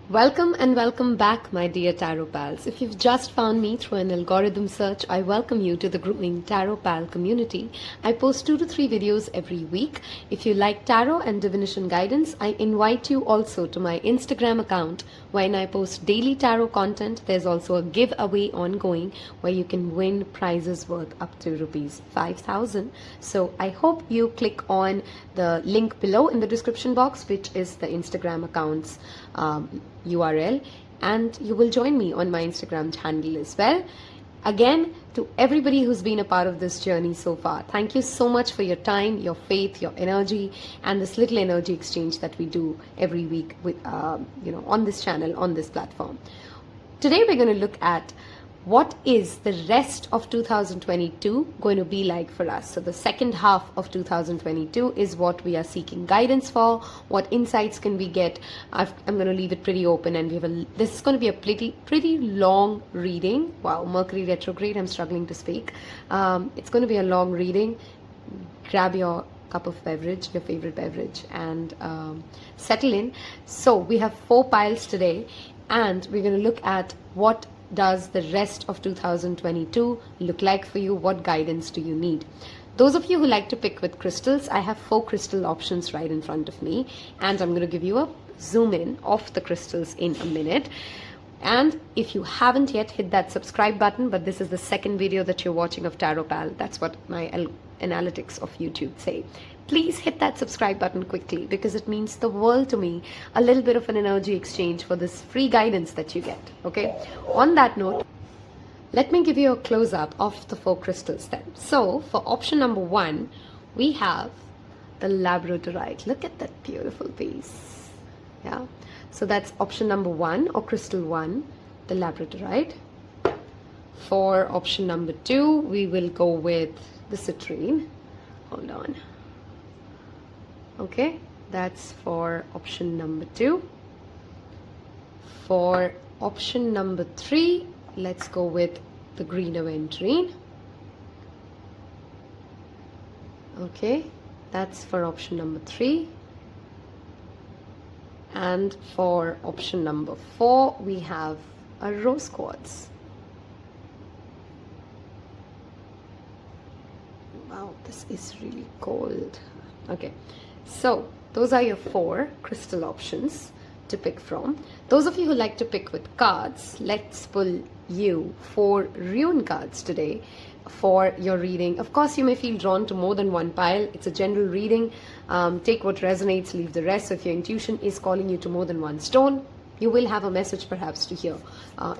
Welcome and welcome back, my dear Tarot Pals. If you've just found me through an algorithm search, I welcome you to the growing Tarot Pal community. I post 2 to 3 videos every week. If you like tarot and divination guidance, I invite you also to my Instagram account. When I post daily tarot content, there's also a giveaway ongoing where you can win prizes worth up to rupees 5,000. So I hope you click on the link below in the description box, which is the Instagram account's URL, and you will join me on my Instagram handle as well. Again, to everybody who's been a part of this journey so far, thank you so much for your time, your faith, your energy, and this little energy exchange that we do every week with on this channel, on this platform. Today we're going to look at what is the rest of 2022 going to be like for us. So the second half of 2022 is what we are seeking guidance for. What insights can we get? I'm going to leave it pretty open, and this is going to be a pretty long reading. Wow, Mercury retrograde, I'm struggling to speak. It's going to be a long reading. Grab your cup of beverage, your favorite beverage, and settle in. So we have 4 piles today, and we're going to look at what does the rest of 2022 look like for you. What guidance do you need? Those of you who like to pick with crystals, I have 4 crystal options right in front of me, and I'm going to give you a zoom in of the crystals in a minute. And if you haven't yet, hit that subscribe button. But this is the second video that you're watching of Tarot Pal. That's what my analytics of YouTube say. Please hit that subscribe button quickly, because it means the world to me. A little bit of an energy exchange for this free guidance that you get. Okay, on that note, let me give you a close-up of the 4 crystals then. So for option number 1, we have the Labradorite. Look at that beautiful piece. Yeah, so that's option number 1, or crystal 1, the Labradorite. For option number 2, we will go with the Citrine. Hold on. Okay, that's for option number 2. For option number 3, let's go with the green Aventurine. Okay, that's for option number 3. And for option number 4, we have a rose quartz. Wow, this is really cold. Okay, so those are your 4 crystal options to pick from. Those of you who like to pick with cards, let's pull you 4 rune cards today for your reading. Of course, you may feel drawn to more than one pile. It's a general reading. Take what resonates, leave the rest. So if your intuition is calling you to more than one stone, you will have a message perhaps to hear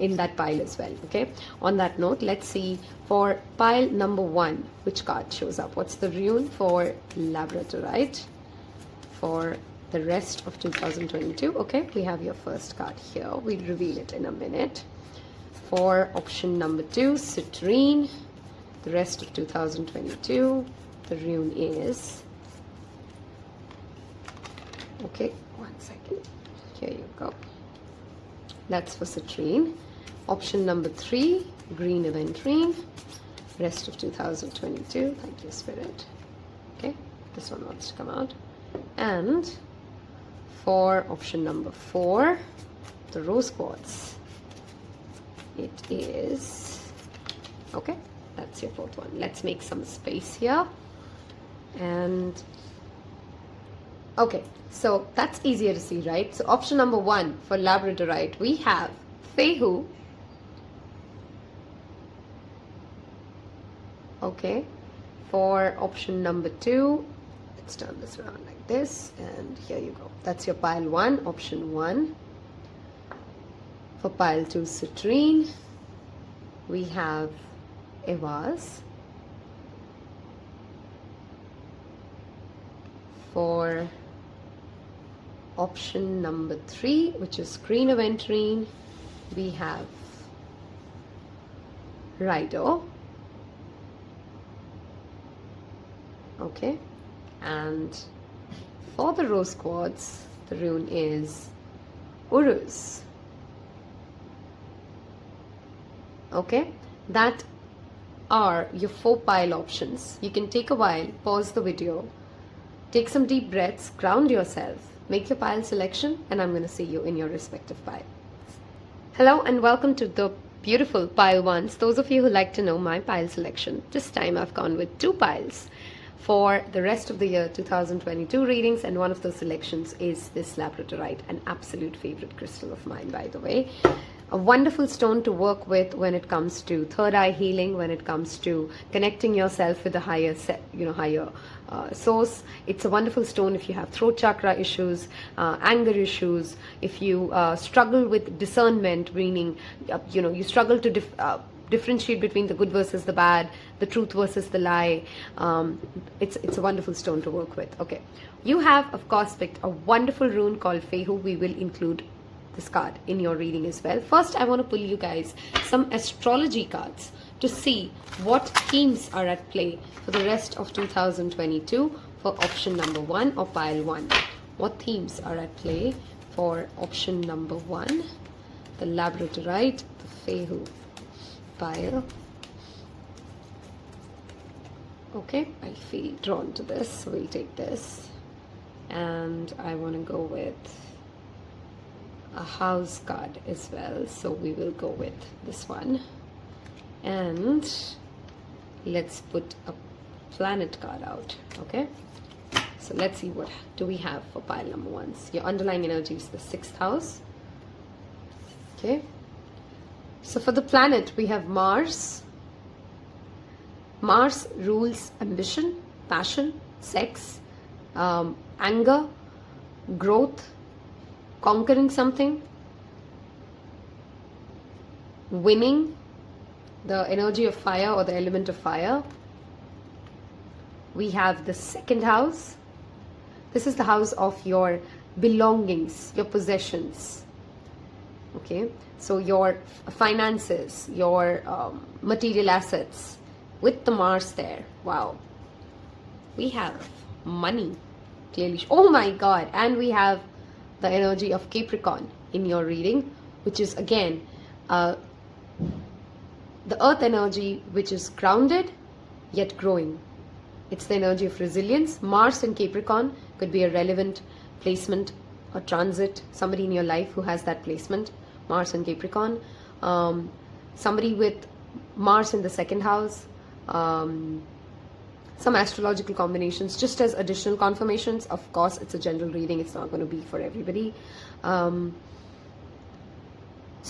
in that pile as well. Okay, on that note, let's see for pile number 1 which card shows up. What's the rune for Labradorite for the rest of 2022? Okay, we have your first card here. We'll reveal it in a minute. For option number 2, Citrine, the rest of 2022, the rune is, okay, 1 second, here you go. That's for Citrine. Option number 3, green Aventurine, rest of 2022. Thank you, Spirit. Okay, this one wants to come out. And for option number 4, the rose quartz, it is, okay, that's your 4th one. Let's make some space here. And okay, so that's easier to see, right? So option number 1 for Labradorite, we have Fehu. Okay, for option number 2, let's turn this around like this, and here you go. That's your pile 1, option 1. For pile 2, Citrine, we have Eihwaaz. For option number 3, which is green Aventurine, we have Raidho. Okay, and for the rose quartz, the rune is Uruz. Okay, that are your 4 pile options. You can take a while, pause the video, take some deep breaths, ground yourself, make your pile selection, and I'm going to see you in your respective pile. Hello and welcome to the beautiful pile ones. Those of you who like to know my pile selection, this time I've gone with 2 piles for the rest of the year 2022 readings, and one of those selections is this Labradorite, an absolute favorite crystal of mine, by the way. A wonderful stone to work with when it comes to third eye healing, when it comes to connecting yourself with a higher source. It's a wonderful stone if you have throat chakra issues, anger issues, if you struggle with discernment, meaning you struggle to differentiate between the good versus the bad, the truth versus the lie. It's a wonderful stone to work with. Okay, you have of course picked a wonderful rune called Fehu. We will include this card in your reading as well. First, I want to pull you guys some astrology cards to see what themes are at play for the rest of 2022 for option number 1 or pile 1. What themes are at play for option number 1, the Labradorite, the Fehu pile. Okay, I feel drawn to this, so we'll take this. And I want to go with a house card as well, so we will go with this one. And let's put a planet card out. Okay, so let's see what do we have for pile number 1. Your underlying energy is the 6th house. Okay, so for the planet we have Mars. Mars rules ambition, passion, sex, anger, growth, conquering something, winning, the energy of fire or the element of fire. We have the 2nd house. This is the house of your belongings, your possessions. Okay, so your finances, your material assets, with the Mars there. Wow, we have money, clearly. Oh my God, and we have the energy of Capricorn in your reading, which is again the earth energy, which is grounded yet growing. It's the energy of resilience. Mars in Capricorn could be a relevant placement or transit, somebody in your life who has that placement, Mars in Capricorn. Somebody with Mars in the 2nd house. Some astrological combinations, just as additional confirmations. Of course, it's a general reading. It's not going to be for everybody. So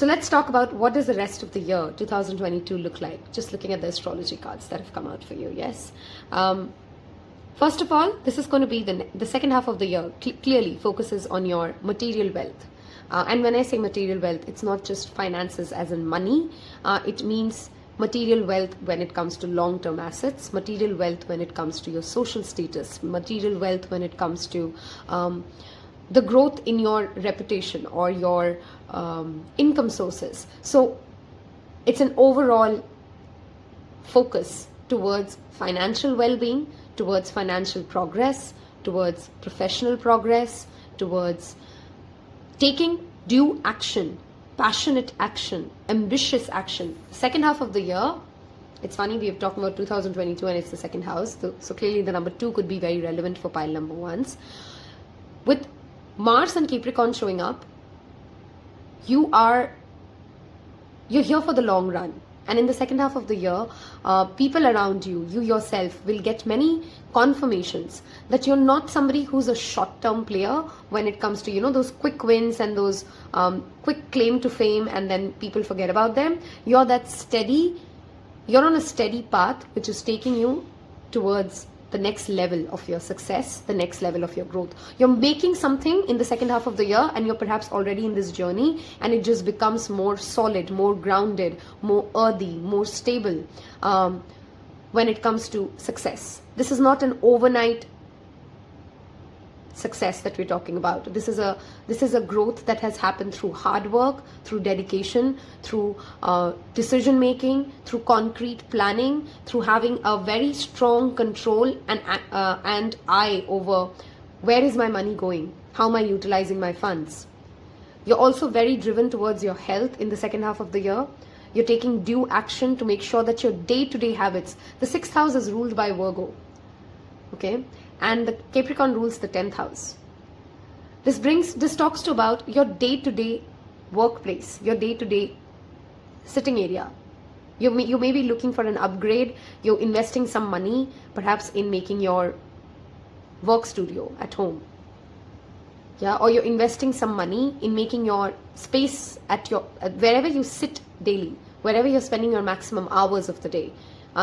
let's talk about what does the rest of the year 2022 look like, just looking at the astrology cards that have come out for you. Yes. First of all, this is going to be the second half of the year clearly focuses on your material wealth. And when I say material wealth, it's not just finances as in money. It means material wealth when it comes to long-term assets, material wealth when it comes to your social status, material wealth when it comes to the growth in your reputation or your income sources. So it's an overall focus towards financial well-being, towards financial progress, towards professional progress, towards taking due action, passionate action, ambitious action. Second half of the year, it's funny, we have talked about 2022 and it's the 2nd house. So clearly the number 2 could be very relevant for pile number 1s. With Mars and Capricorn showing up, you're here for the long run. And in the 2nd half of the year, people around you, you yourself, will get many confirmations that you're not somebody who's a short-term player when it comes to, those quick wins and those quick claim to fame and then people forget about them. You're on a steady path which is taking you towards the next level of your success, the next level of your growth. You're making something in the 2nd half of the year and you're perhaps already in this journey and it just becomes more solid, more grounded, more earthy, more stable when it comes to success. This is not an overnight success that we're talking about. This is a growth that has happened through hard work, through dedication, through decision making, through concrete planning, through having a very strong control and eye over where is my money going, how am I utilizing my funds. You're also very driven towards your health in the 2nd half of the year. You're taking due action to make sure that your day-to-day habits, the 6th house is ruled by Virgo, okay, and the Capricorn rules the 10th house. This talks to about your day-to-day workplace, your day-to-day sitting area. You may be looking for an upgrade. You're investing some money, perhaps in making your work studio at home. Yeah, or you're investing some money in making your space at wherever you sit daily, wherever you're spending your maximum hours of the day.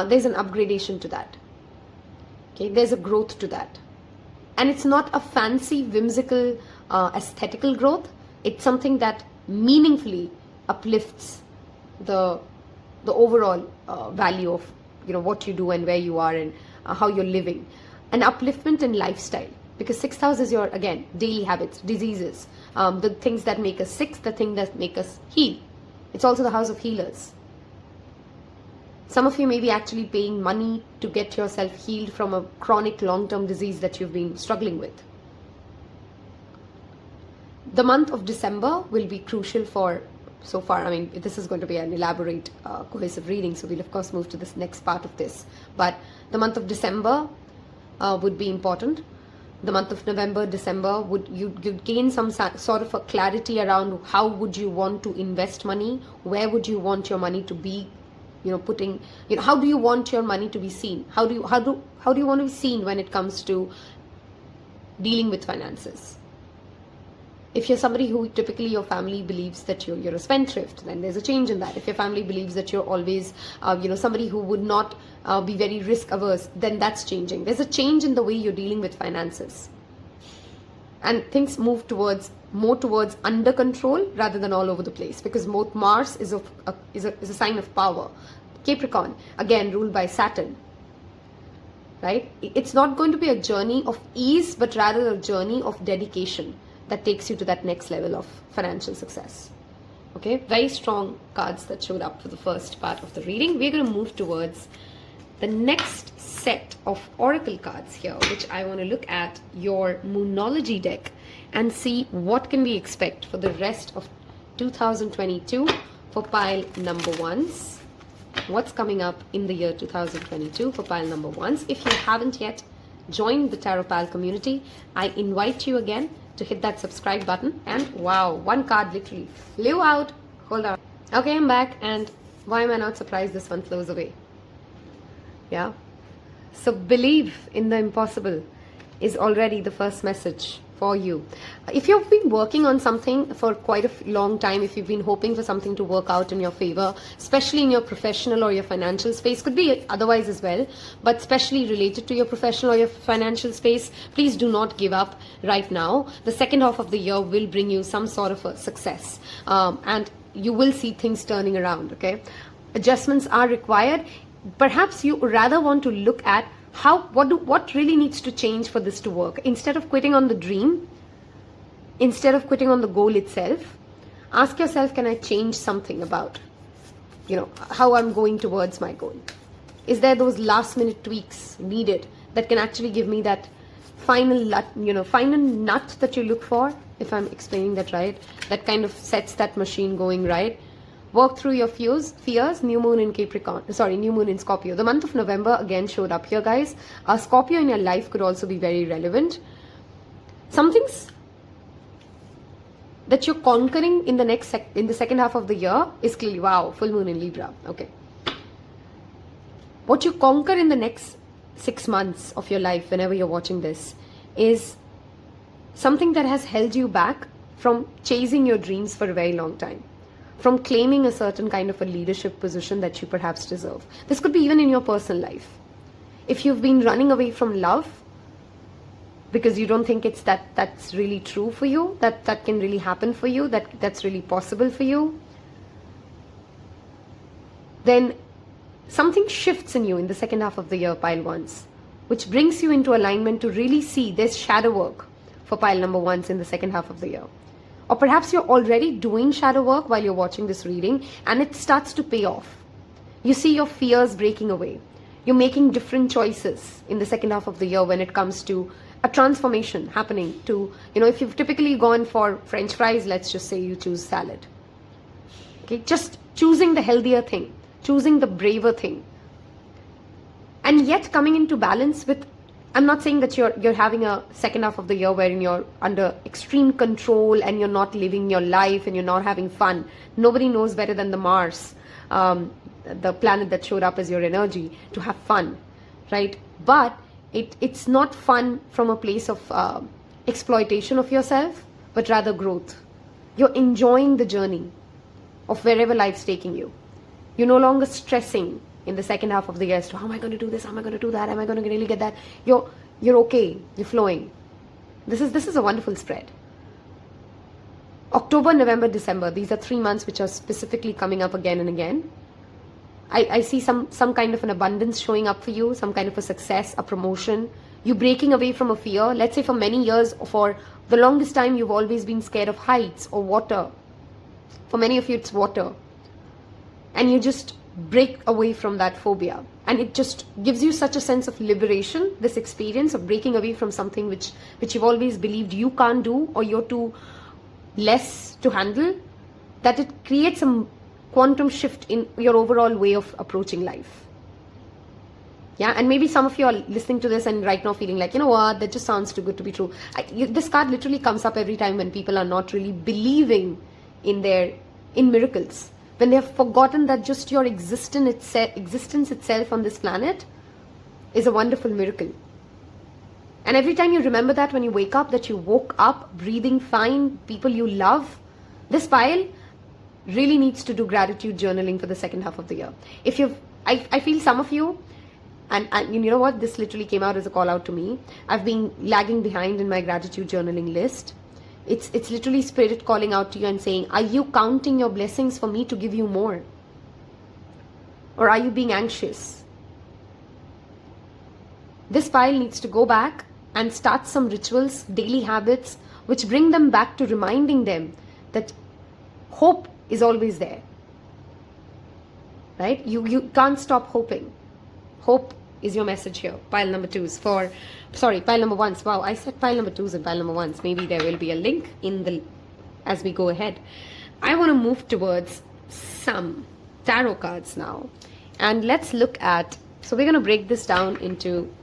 There's an upgradation to that. Okay, there's a growth to that. And it's not a fancy, whimsical, aesthetical growth. It's something that meaningfully uplifts the overall value of what you do and where you are and how you're living. An upliftment in lifestyle, because 6th house is your, again, daily habits, diseases, the things that make us sick, the things that make us heal. It's also the house of healers. Some of you may be actually paying money to get yourself healed from a chronic long-term disease that you've been struggling with. The month of December will be crucial for, so far, I mean, this is going to be an elaborate, cohesive reading, so we'll of course move to this next part of this. But the month of December would be important. The month of November, December, you'd gain some sort of a clarity around how would you want to invest money, where would you want your money to be, how do you want your money to be seen? How do you want to be seen when it comes to dealing with finances? If you're somebody who typically your family believes that you're a spendthrift, then there's a change in that. If your family believes that you're always, somebody who would not be very risk averse, then that's changing. There's a change in the way you're dealing with finances. And things move more towards under control rather than all over the place, because both Mars is a sign of power. Capricorn, again, ruled by Saturn. Right? It's not going to be a journey of ease, but rather a journey of dedication that takes you to that next level of financial success. Okay, very strong cards that showed up for the first part of the reading. We're going to move towards the next set of oracle cards here, which I want to look at your Moonology deck and see what can we expect for the rest of 2022 for pile number ones. What's coming up in the year 2022 for pile number ones. If you haven't yet joined the Taropal community, I invite you again to hit that subscribe button. And wow, one card literally flew out. Hold on. Okay, I'm back, and why am I not surprised this one flows away? Yeah. So believe in the impossible is already the first message for you. If you've been working on something for quite a long time, if you've been hoping for something to work out in your favor, especially in your professional or your financial space, could be otherwise as well, but especially related to your professional or your financial space, please do not give up right now. The second half of the year will bring you some sort of a success, and you will see things turning around. Okay, adjustments are required. Perhaps you rather want to look at what really needs to change for this to work. Instead of quitting on the dream, instead of quitting on the goal itself, ask yourself, can I change something about, how I'm going towards my goal? Is there those last minute tweaks needed that can actually give me that final nut that you look for, if I'm explaining that right, that kind of sets that machine going right? Work through your fears. New moon in New moon in Scorpio. The month of November again showed up here, guys. Scorpio in your life could also be very relevant. Some things that you're conquering in the second half of the year is clearly, wow, full moon in Libra. Okay. What you conquer in the next 6 months of your life, whenever you're watching this, is something that has held you back from chasing your dreams for a very long time, from claiming a certain kind of a leadership position that you perhaps deserve. This could be even in your personal life. If you've been running away from love because you don't think that's really true for you, that can really happen for you, that's really possible for you, then something shifts in you in the second half of the year, pile ones, which brings you into alignment to really see this shadow work for pile number ones in the second half of the year. Or perhaps you're already doing shadow work while you're watching this reading, and it starts to pay off. You see your fears breaking away. You're making different choices in the second half of the year when it comes to a transformation happening to, if you've typically gone for French fries, let's just say you choose salad. Okay, just choosing the healthier thing, choosing the braver thing. And yet coming into balance with I'm not saying that you're having a second half of the year wherein you're under extreme control and you're not living your life and you're not having fun. Nobody knows better than the Mars, the planet that showed up as your energy, to have fun, right? But it's not fun from a place of exploitation of yourself, but rather growth. You're enjoying the journey of wherever life's taking you. You're no longer stressing in the second half of the year as to how am I going to do this, how am I going to do that, am I going to really get that. You're okay, you're flowing. This is a wonderful spread. October, November, December, these are 3 months which are specifically coming up again and again. I see some kind of an abundance showing up for you, some kind of a success, a promotion. You breaking away from a fear. Let's say for many years, for the longest time, you've always been scared of heights or water. For many of you, it's water. And you just break away from that phobia. And it just gives you such a sense of liberation, this experience of breaking away from something which you've always believed you can't do or you're too less to handle, that it creates a quantum shift in your overall way of approaching life. Yeah, and maybe some of you are listening to this and right now feeling like, you know what, that just sounds too good to be true. This card literally comes up every time when people are not really believing in miracles. When they have forgotten that just your existence itself on this planet is a wonderful miracle. And every time you remember that when you wake up, that you woke up, breathing fine, people you love, this pile really needs to do gratitude journaling for the second half of the year. I feel some of you, and you know what, this literally came out as a call out to me. I've been lagging behind in my gratitude journaling list. It's literally Spirit calling out to you and saying, are you counting your blessings for me to give you more? Or are you being anxious? This pile needs to go back and start some rituals, daily habits, which bring them back to reminding them that hope is always there. Right? You can't stop hoping. Hope is your message here. Pile number 2s pile number 1s. Wow, I said pile number 2s and pile number 1s. Maybe there will be a link as we go ahead. I want to move towards some tarot cards now. And let's look at, so we're going to break this down into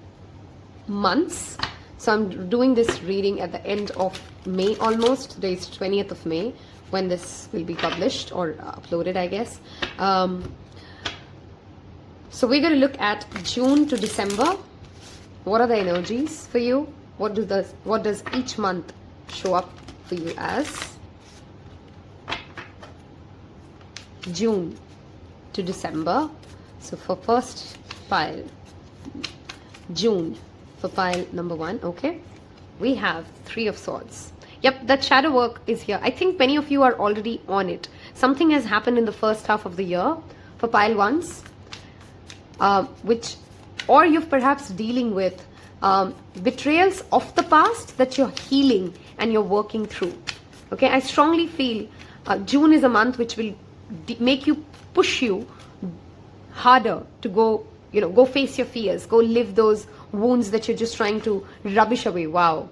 months. So I'm doing this reading at the end of May almost. Today is 20th of May when this will be published or uploaded, I guess. So we're going to look at June to December. What are the energies for you? What does each month show up for you as? June to December. So for first pile, June for pile number 1. Okay, we have 3 of Swords. Yep, that shadow work is here. I think many of you are already on it. Something has happened in the first half of the year for pile 1s. Or you're perhaps dealing with betrayals of the past that you're healing and you're working through. Okay, I strongly feel June is a month which will push you harder to go face your fears, go live those wounds that you're just trying to rubbish away. Wow.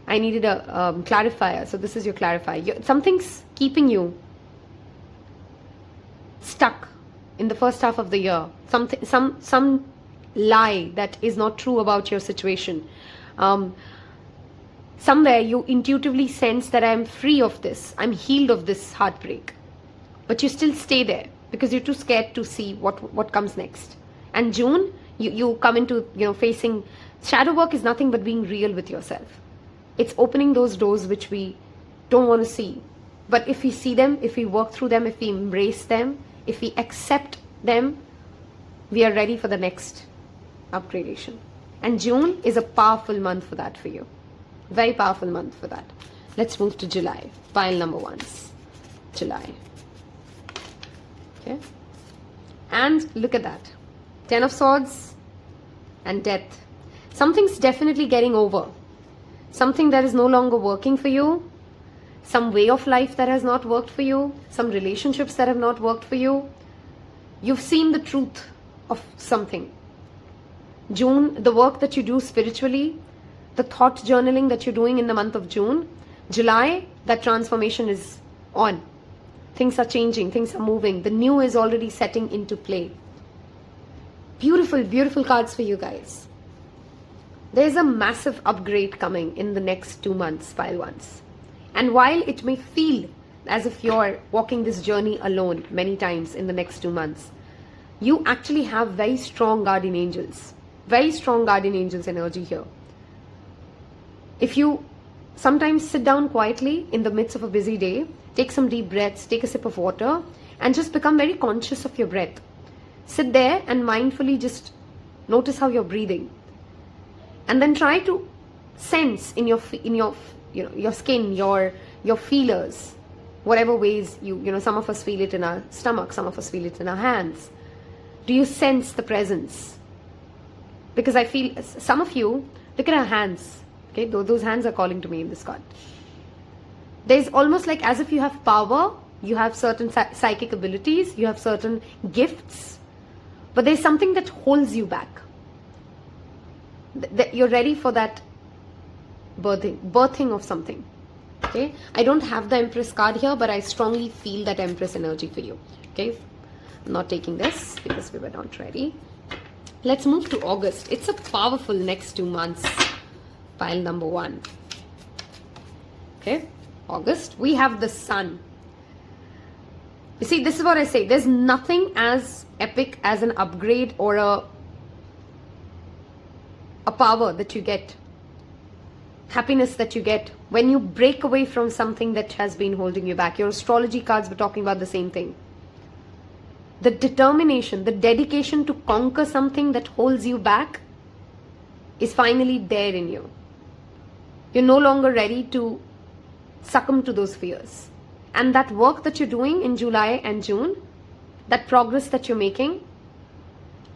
I needed a clarifier, so this is your clarifier. Something's keeping you stuck in the first half of the year. Some lie that is not true about your situation. Somewhere you intuitively sense that I'm free of this, I'm healed of this heartbreak, but you still stay there because you're too scared to see what comes next. And June, you come into facing shadow work is nothing but being real with yourself. It's opening those doors which we don't want to see, but if we see them, if we work through them, if we embrace them, if we accept them, we are ready for the next upgradation. And June is a powerful month for that for you. Very powerful month for that. Let's move to July. Pile number 1s. July. Okay. And look at that. 10 of Swords and Death. Something's definitely getting over. Something that is no longer working for you. Some way of life that has not worked for you. Some relationships that have not worked for you. You've seen the truth of something. June, the work that you do spiritually, the thought journaling that you're doing in the month of June. July, that transformation is on. Things are changing, things are moving. The new is already setting into play. Beautiful, beautiful cards for you guys. There's a massive upgrade coming in the next 2 months, pile ones. And while it may feel as if you're walking this journey alone many times in the next 2 months, you actually have very strong guardian angels. Very strong guardian angels energy here. If you sometimes sit down quietly in the midst of a busy day, take some deep breaths, take a sip of water, and just become very conscious of your breath. Sit there and mindfully just notice how you're breathing. And then try to sense in your your skin, your feelers, whatever ways some of us feel it in our stomach, some of us feel it in our hands. Do you sense the presence? Because I feel some of you, look at our hands. Okay, those hands are calling to me in this card. There's almost like as if you have power, you have certain psychic abilities, you have certain gifts, but there's something that holds you back. You're ready for that birthing of something. Okay, I don't have the Empress card here, but I strongly feel that Empress energy for you. Okay, I'm not taking this because we were not ready. Let's move to August. It's a powerful next 2 months. Pile number 1. Okay, August. We have the Sun. You see, this is what I say. There's nothing as epic as an upgrade or a power that you get, happiness that you get when you break away from something that has been holding you back. Your astrology cards were talking about the same thing. The determination, the dedication to conquer something that holds you back is finally there in you. You're no longer ready to succumb to those fears. And that work that you're doing in July and June, that progress that you're making,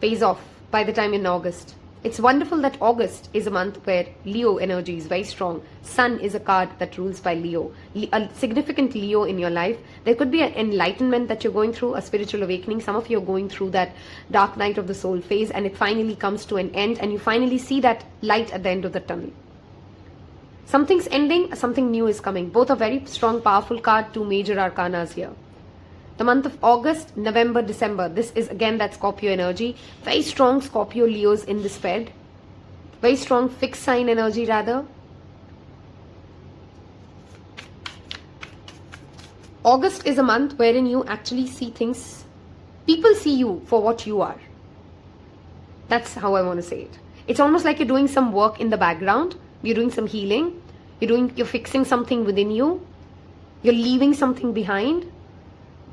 pays off by the time in August. It's wonderful that August is a month where Leo energy is very strong. Sun is a card that rules by Leo. A significant Leo in your life. There could be an enlightenment that you're going through, a spiritual awakening. Some of you are going through that dark night of the soul phase, and it finally comes to an end, and you finally see that light at the end of the tunnel. Something's ending, something new is coming. Both are very strong, powerful card, 2 major arcanas here. The month of August, November, December. This is again that Scorpio energy. Very strong Scorpio Leos in this spread. Very strong fixed sign energy rather. August is a month wherein you actually see things. People see you for what you are. That's how I want to say it. It's almost like you're doing some work in the background. You're doing some healing. You're fixing something within you. You're leaving something behind.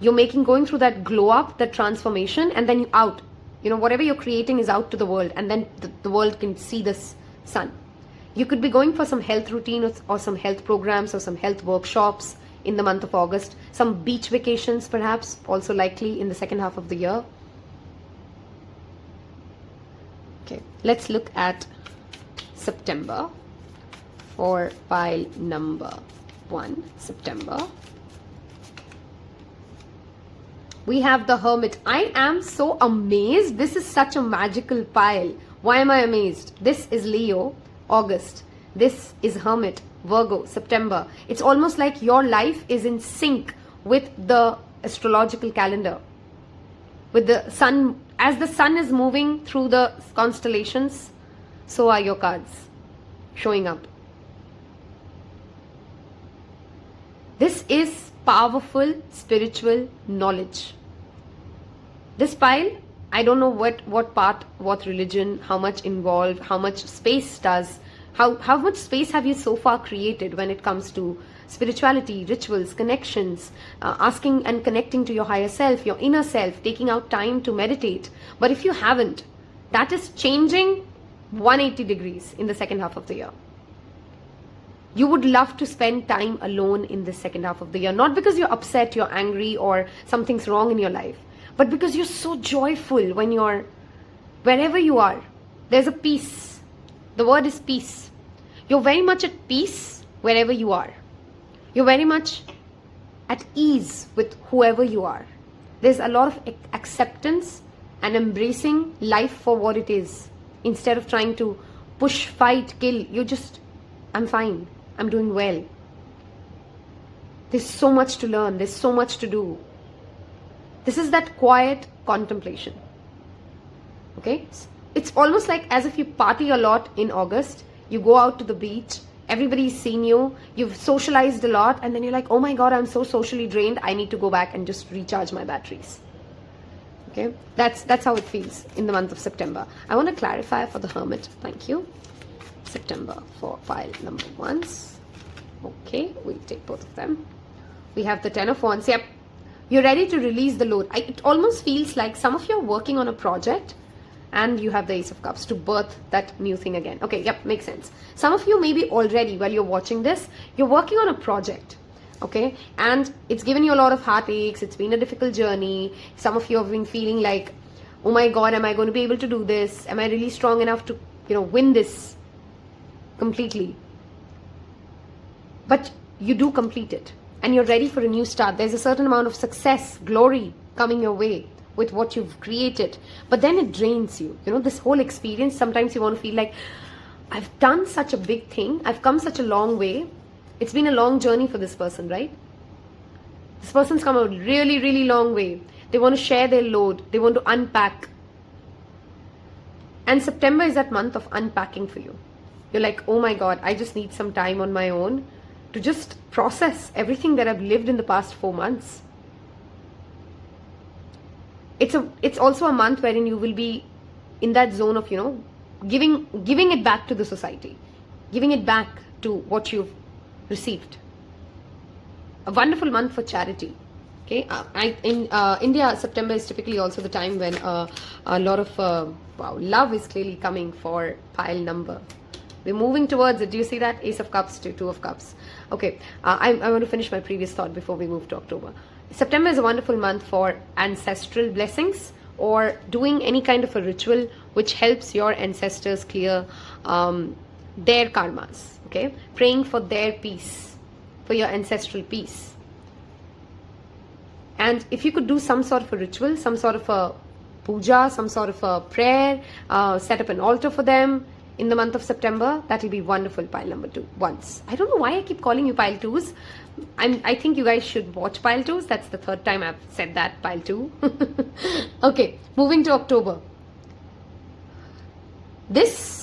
You're going through that glow up, that transformation, and then you're out. Whatever you're creating is out to the world, and then the world can see this sun. You could be going for some health routine or some health programs or some health workshops in the month of August. Some beach vacations perhaps, also likely in the second half of the year. Okay, let's look at September for pile number 1, September. We have the Hermit. I am so amazed. This is such a magical pile. Why am I amazed? This is Leo, August. This is Hermit, Virgo, September. It's almost like your life is in sync with the astrological calendar. With the sun, as the sun is moving through the constellations, so are your cards showing up. This is powerful spiritual knowledge. This pile, I don't know what part, what religion, how much involved, how much space how much space have you so far created when it comes to spirituality, rituals, connections, asking and connecting to your higher self, your inner self, taking out time to meditate. But if you haven't, that is changing 180 degrees in the second half of the year. You would love to spend time alone in the second half of the year, not because you're upset, you're angry, or something's wrong in your life, but because you're so joyful when you're, wherever you are, there's a peace. The word is peace. You're very much at peace wherever you are. You're very much at ease with whoever you are. There's a lot of acceptance and embracing life for what it is. Instead of trying to push, fight, kill, you just, I'm fine. I'm doing well. There's so much to learn. There's so much to do. This is that quiet contemplation. Okay? it's almost like as if you party a lot in August. You go out to the beach, everybody's seen you, you've socialized a lot, and then you're like, oh my god, I'm so socially drained, I need to go back and just recharge my batteries. Okay, that's how it feels in the month of September. I want to clarify for the Hermit. Thank you. September for pile number 1s. Okay, we'll take both of them. We have the 10 of Wands. Yep, you're ready to release the load. It almost feels like some of you are working on a project and you have the Ace of Cups to birth that new thing again. Okay, yep, makes sense. Some of you maybe already, while you're watching this, you're working on a project. Okay, and it's given you a lot of heartaches. It's been a difficult journey. Some of you have been feeling like, oh my god, am I going to be able to do this? Am I really strong enough to, win this completely? But you do complete it and you're ready for a new start. There's a certain amount of success, glory coming your way with what you've created, but then it drains you. This whole experience, sometimes you want to feel like, I've done such a big thing, I've come such a long way. It's been a long journey for this person, right? This person's come a really, really long way. They want to share their load. They want to unpack. And September is that month of unpacking for you. You're like, oh my god, I just need some time on my own to just process everything that I've lived in the past 4 months. It's also a month wherein you will be in that zone of, giving it back to the society, giving it back to what you've received. A wonderful month for charity. Okay, in India, September is typically also the time when a lot of love is clearly coming for pile number. We're moving towards it. Do you see that? Ace of Cups to 2 of Cups. Okay, I want to finish my previous thought before we move to October. September is a wonderful month for ancestral blessings or doing any kind of a ritual which helps your ancestors clear their karmas. Okay, praying for their peace, for your ancestral peace. And if you could do some sort of a ritual, some sort of a puja, some sort of a prayer, set up an altar for them in the month of September, that will be wonderful. Pile number 2 once. I don't know why I keep calling you pile 2s. I think you guys should watch pile 2s. That's the 3rd time I've said that, pile 2. Okay, moving to October. This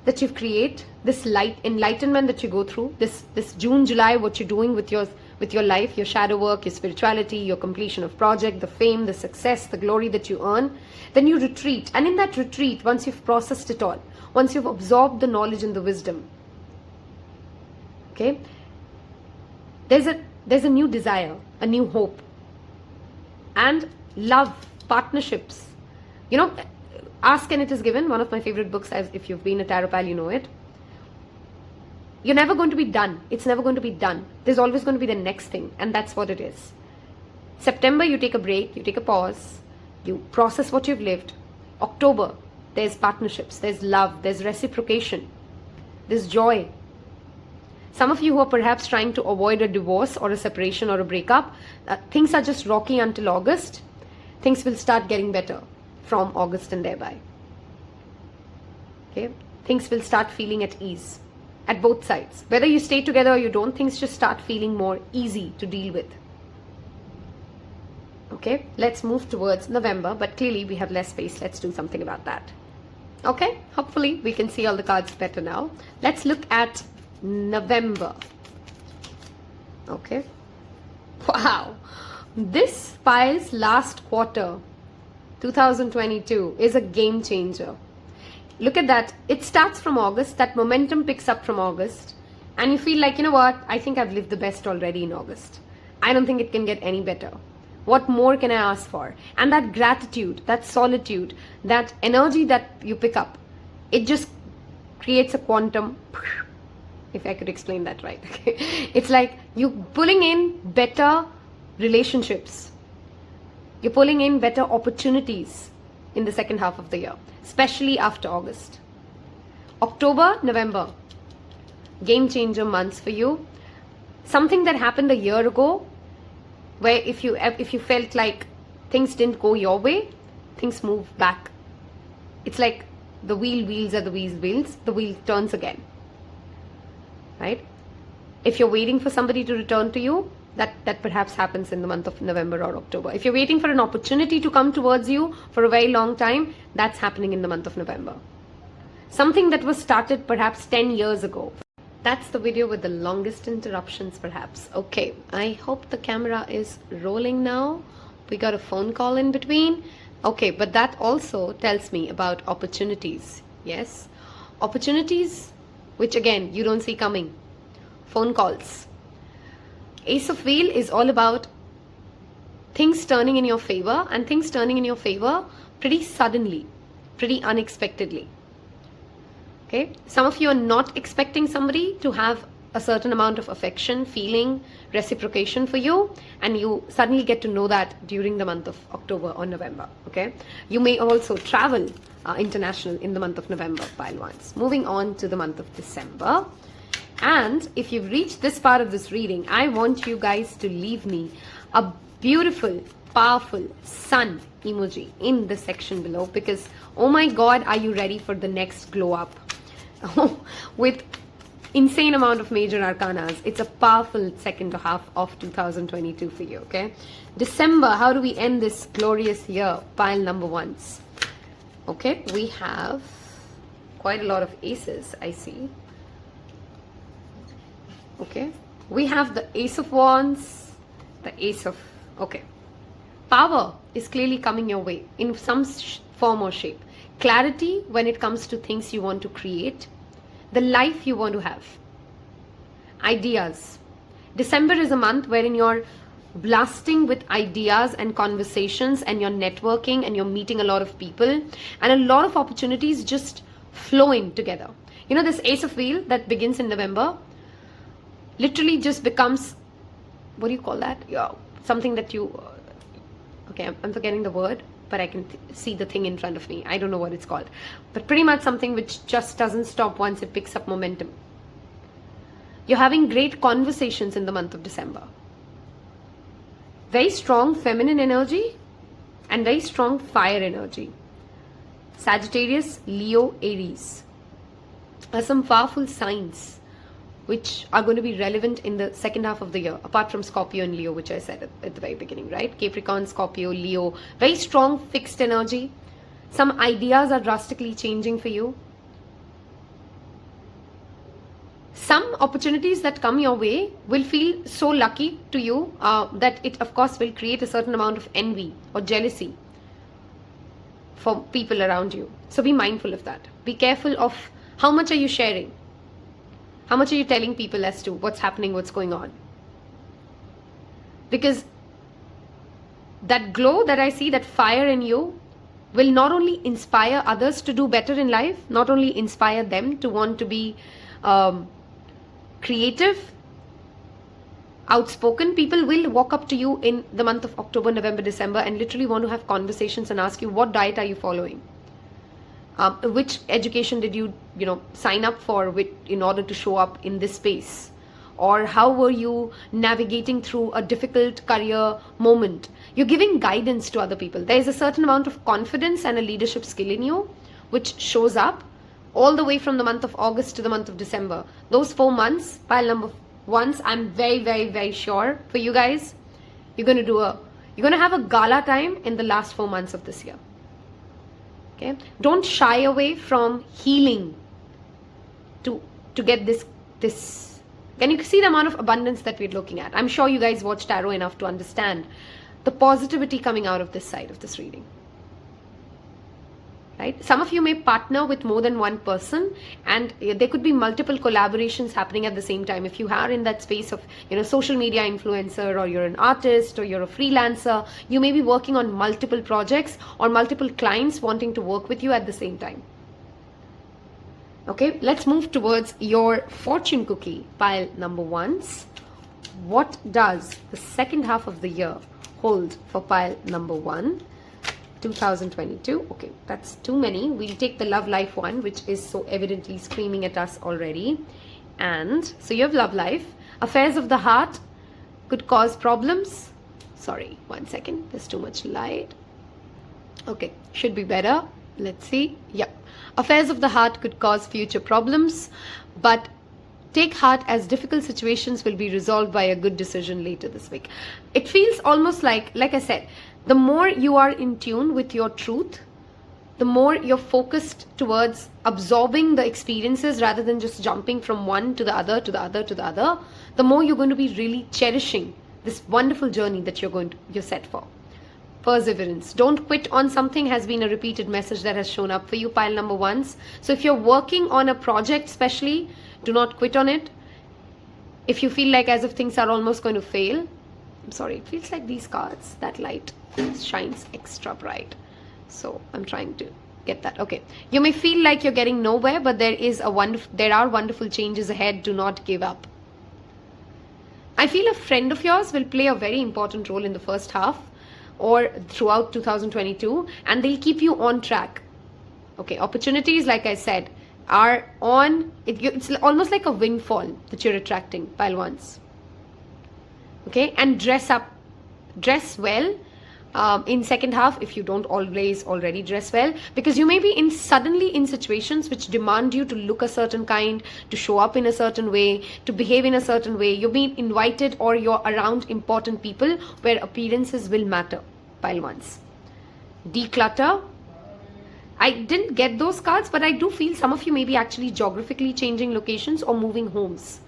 that you create, this light enlightenment that you go through, this June, July, what you're doing with your life, your shadow work, your spirituality, your completion of project, the fame, the success, the glory that you earn, then you retreat. And in that retreat, once you've processed it all, once you've absorbed the knowledge and the wisdom, okay, there's a new desire, a new hope, and love, partnerships. Ask and it is given, one of my favorite books. If you've been a Taropal, you know it. You're never going to be done. It's never going to be done. There's always going to be the next thing, and that's what it is. September, you take a break, you take a pause, you process what you've lived. October, there's partnerships, there's love, there's reciprocation, there's joy. Some of you who are perhaps trying to avoid a divorce or a separation or a breakup, things are just rocky until August. Things will start getting better from August and thereby. Okay, things will start feeling at ease at both sides. Whether you stay together or you don't, things just start feeling more easy to deal with. Okay, let's move towards November, but clearly we have less space. Let's do something about that. Okay, hopefully we can see all the cards better now. Let's look at November. Okay, wow, this pile's last quarter 2022 is a game changer. Look at that. It starts from August. That momentum picks up from August. And you feel like, you know what? I think I've lived the best already in August. I don't think it can get any better. What more can I ask for? And that gratitude, that solitude, that energy that you pick up, it just creates a quantum, if I could explain that right. It's like you pulling in better relationships. You're pulling in better opportunities in the second half of the year, especially after August. October, November, game changer months for you. Something that happened a year ago, where if you felt like things didn't go your way, things move back. It's like the wheels are the wheels, the wheel turns again. Right? If you're waiting for somebody to return to you, that perhaps happens in the month of November or October. If you're waiting for an opportunity to come towards you for a very long time, that's happening in the month of November. Something that was started perhaps 10 years ago. That's the video with the longest interruptions perhaps. Okay, I hope the camera is rolling now. We got a phone call in between. Okay, but that also tells me about opportunities. Yes, opportunities which again you don't see coming. Phone calls. Ace of Wheel is all about things turning in your favor, and things turning in your favor pretty suddenly, pretty unexpectedly. Okay, some of you are not expecting somebody to have a certain amount of affection, feeling, reciprocation for you, and you suddenly get to know that during the month of October or November. Okay, you may also travel international in the month of November, pile ones. Moving on to the month of December. And if you've reached this part of this reading, I want you guys to leave me a beautiful, powerful sun emoji in the section below, because oh my god, are you ready for the next glow up with insane amount of major arcanas. It's a powerful second half of 2022 for you. Okay, December, how do we end this glorious year? Pile number ones. Okay, we have quite a lot of aces, I see. Okay, we have the Ace of Wands, the Ace of, okay, power is clearly coming your way in some form or shape. Clarity when it comes to things you want to create, the life you want to have, ideas. December is a month wherein you're blasting with ideas and conversations, and you're networking, and you're meeting a lot of people, and a lot of opportunities just flowing together. You know, this Ace of Wheel that begins in November literally just becomes, what do you call that? Yeah, something that you, okay, I'm forgetting the word, but I can see the thing in front of me. I don't know what it's called, but pretty much something which just doesn't stop once it picks up momentum. You're having great conversations in the month of December. Very strong feminine energy and very strong fire energy. Sagittarius, Leo, Aries are some powerful signs which are going to be relevant in the second half of the year, apart from Scorpio and Leo, which I said at the very beginning, right? Capricorn, Scorpio, Leo, very strong fixed energy. Some ideas are drastically changing for you. Some opportunities that come your way will feel so lucky to you that it, of course, will create a certain amount of envy or jealousy for people around you. So be mindful of that. Be careful of how much are you sharing. How much are you telling people as to what's happening, what's going on? Because that glow that I see, that fire in you, will not only inspire others to do better in life, not only inspire them to want to be creative, outspoken. People will walk up to you in the month of October, November, December and literally want to have conversations and ask you, what diet are you following? Which education did you sign up for in order to show up in this space? Or how were you navigating through a difficult career moment? You're giving guidance to other people. There is a certain amount of confidence and a leadership skill in you, which shows up all the way from the month of August to the month of December. Those 4 months, pile number ones, I'm very, very, very sure for you guys, you're going to have a gala time in the last 4 months of this year. Okay, don't shy away from healing to get this. Can you see the amount of abundance that we're looking at? I'm sure you guys watch tarot enough to understand the positivity coming out of this side of this reading. Right? Some of you may partner with more than one person, and there could be multiple collaborations happening at the same time. If you are in that space of social media influencer, or you're an artist, or you're a freelancer, you may be working on multiple projects or multiple clients wanting to work with you at the same time. Okay, let's move towards your fortune cookie, pile number ones. What does the second half of the year hold for pile number 1? 2022. Okay, that's too many. We'll take the love life one, which is so evidently screaming at us already. And so you have love life. Affairs of the heart could cause problems. Sorry, 1 second. There's too much light. Okay, should be better. Let's see. Yeah. Affairs of the heart could cause future problems, but Take heart, as difficult situations will be resolved by a good decision later this week. It feels almost like I said, the more you are in tune with your truth, the more you're focused towards absorbing the experiences rather than just jumping from one to the other, to the other, to the other, the more you're going to be really cherishing this wonderful journey that you're set for. Perseverance. Don't quit on something has been a repeated message that has shown up for you, pile number ones. So if you're working on a project especially, do not quit on it. If you feel like as if things are almost going to fail, I'm sorry, it feels like these cards, that light shines extra bright. So I'm trying to get that. Okay. You may feel like you're getting nowhere, but there are wonderful changes ahead. Do not give up. I feel a friend of yours will play a very important role in the first half or throughout 2022, and they'll keep you on track. Okay. Opportunities, like I said, are on. It's almost like a windfall that you're attracting, pile ones. Okay. And dress up. Dress well. In second half, if you don't always already dress well, because you may be suddenly in situations which demand you to look a certain kind, to show up in a certain way, to behave in a certain way. You're being invited or you're around important people where appearances will matter, pile ones. Declutter. I didn't get those cards, but I do feel some of you may be actually geographically changing locations or moving homes.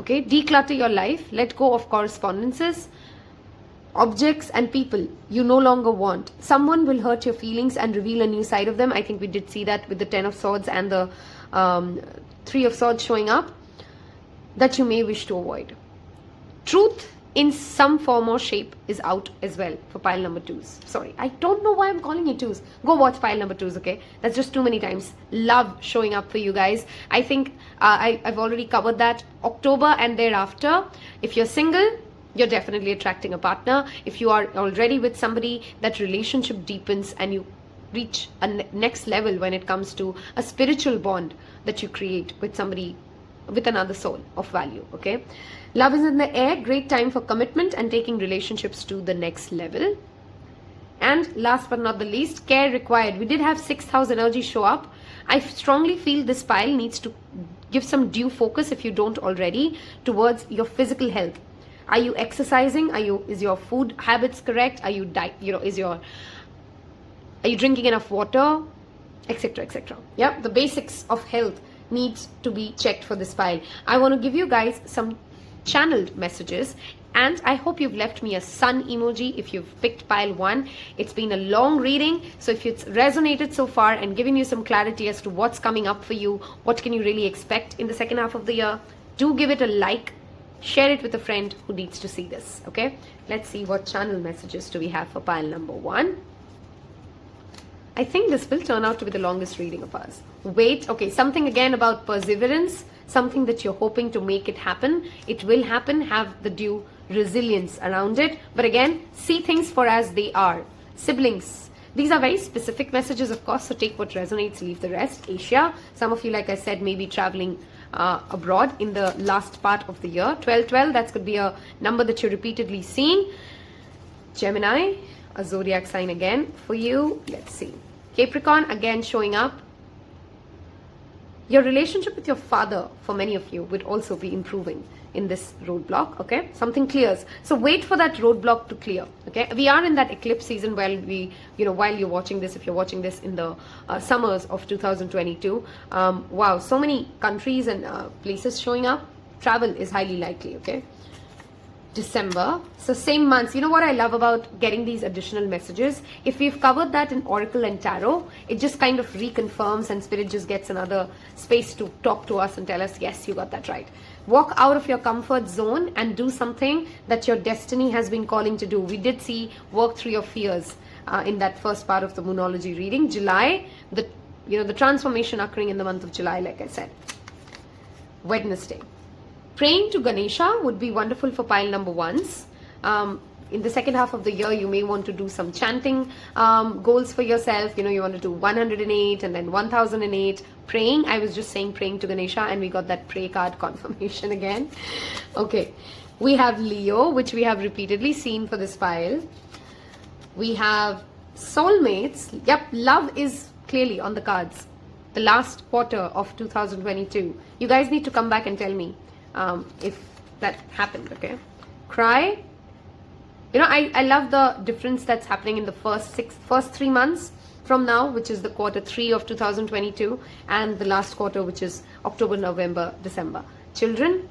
Okay, declutter your life. Let go of correspondences, objects and people you no longer want. Someone will hurt your feelings and reveal a new side of them. I think we did see that with the 10 of Swords and the 3 of Swords showing up, that you may wish to avoid. Truth in some form or shape is out as well for pile number twos. Sorry, I don't know why I'm calling it twos. Go watch pile number twos, okay? That's just too many times. Love showing up for you guys. I think I've already covered that. October and thereafter, if you're single, you're definitely attracting a partner. If you are already with somebody, that relationship deepens and you reach a next level when it comes to a spiritual bond that you create with somebody, with another soul of value, okay? Love is in the air. Great time for commitment and taking relationships to the next level. And last but not the least, care required. We did have 6th house energy show up. I strongly feel this pile needs to give some due focus, if you don't already, towards your physical health. Are you exercising? Is your food habits correct? Are you drinking enough water, etc., etc. Yeah, the basics of health needs to be checked for this pile. I want to give you guys some channeled messages, and I hope you've left me a sun emoji if you've picked pile 1. It's been a long reading, so if it's resonated so far and given you some clarity as to what's coming up for you, what can you really expect in the second half of the year, do give it a like. Share it with a friend who needs to see this, okay? Let's see what channel messages do we have for pile number 1. I think this will turn out to be the longest reading of ours. Wait, okay, something again about perseverance, something that you're hoping to make it happen. It will happen. Have the due resilience around it. But again, see things for as they are. Siblings. These are very specific messages, of course, so take what resonates, leave the rest. Asia. Some of you, like I said, may be traveling abroad in the last part of the year. 1212, that could be a number that you're repeatedly seeing. Gemini, a zodiac sign again for you. Let's see. Capricorn, again showing up. Your relationship with your father, for many of you, would also be improving in this roadblock, okay? Something clears. So wait for that roadblock to clear, okay? We are in that eclipse season while you're watching this, if you're watching this in the summers of 2022. Wow, so many countries and places showing up. Travel is highly likely, okay? December, so same months. You know what I love about getting these additional messages? If we've covered that in Oracle and Tarot, it just kind of reconfirms and Spirit just gets another space to talk to us and tell us, yes, you got that right. Walk out of your comfort zone and do something that your destiny has been calling to do. We did see work through your fears in that first part of the Moonology reading. July, the transformation occurring in the month of July, like I said. Wednesday. Praying to Ganesha would be wonderful for pile number 1s. In the second half of the year, you may want to do some chanting goals for yourself. You want to do 108 and then 1008. Praying, I was just saying praying to Ganesha, and we got that pray card confirmation again. Okay, we have Leo, which we have repeatedly seen for this pile. We have soulmates. Yep, love is clearly on the cards. the last quarter of 2022. You guys need to come back and tell me if that happened, okay? Cry. You know, I love the difference that's happening in the first 3 months from now, which is the quarter 3 of 2022, and the last quarter, which is October, November, December. Children,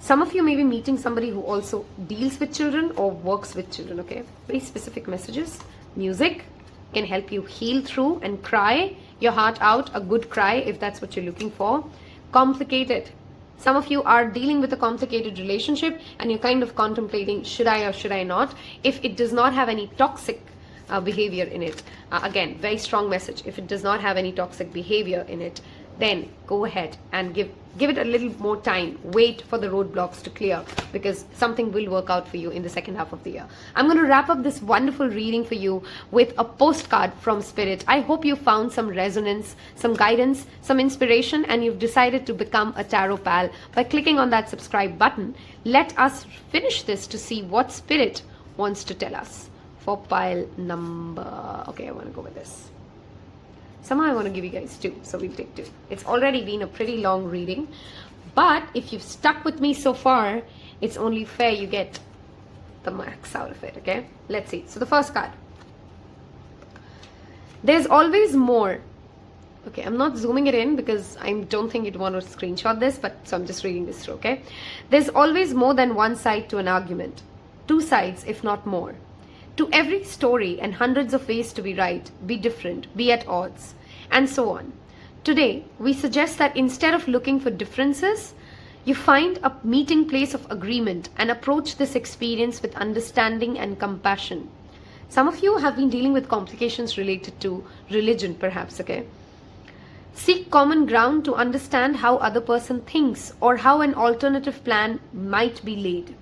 some of you may be meeting somebody who also deals with children or works with children, okay? Very specific messages. Music can help you heal through and cry your heart out, a good cry if that's what you're looking for. Complicated. Some of you are dealing with a complicated relationship and you're kind of contemplating, should I or should I not? If it does not have any toxic behavior in it, again, very strong message. If it does not have any toxic behavior in it, then go ahead and give it a little more time. Wait for the roadblocks to clear, because something will work out for you in the second half of the year. I'm going to wrap up this wonderful reading for you with a postcard from Spirit. I hope you found some resonance, some guidance, some inspiration, and you've decided to become a Tarot Pal by clicking on that subscribe button. Let us finish this to see what Spirit wants to tell us for pile number. Okay, I want to go with this. Somehow I want to give you guys 2, so we'll take 2. It's already been a pretty long reading, but if you've stuck with me so far, it's only fair you get the max out of it, okay? Let's see. So the first card. There's always more. Okay, I'm not zooming it in because I don't think you'd want to screenshot this, but so I'm just reading this through, okay? There's always more than one side to an argument. 2 sides, if not more. To every story and hundreds of ways to be right, be different, be at odds, and so on. Today, we suggest that instead of looking for differences, you find a meeting place of agreement and approach this experience with understanding and compassion. Some of you have been dealing with complications related to religion, perhaps, okay? Seek common ground to understand how other person thinks or how an alternative plan might be laid.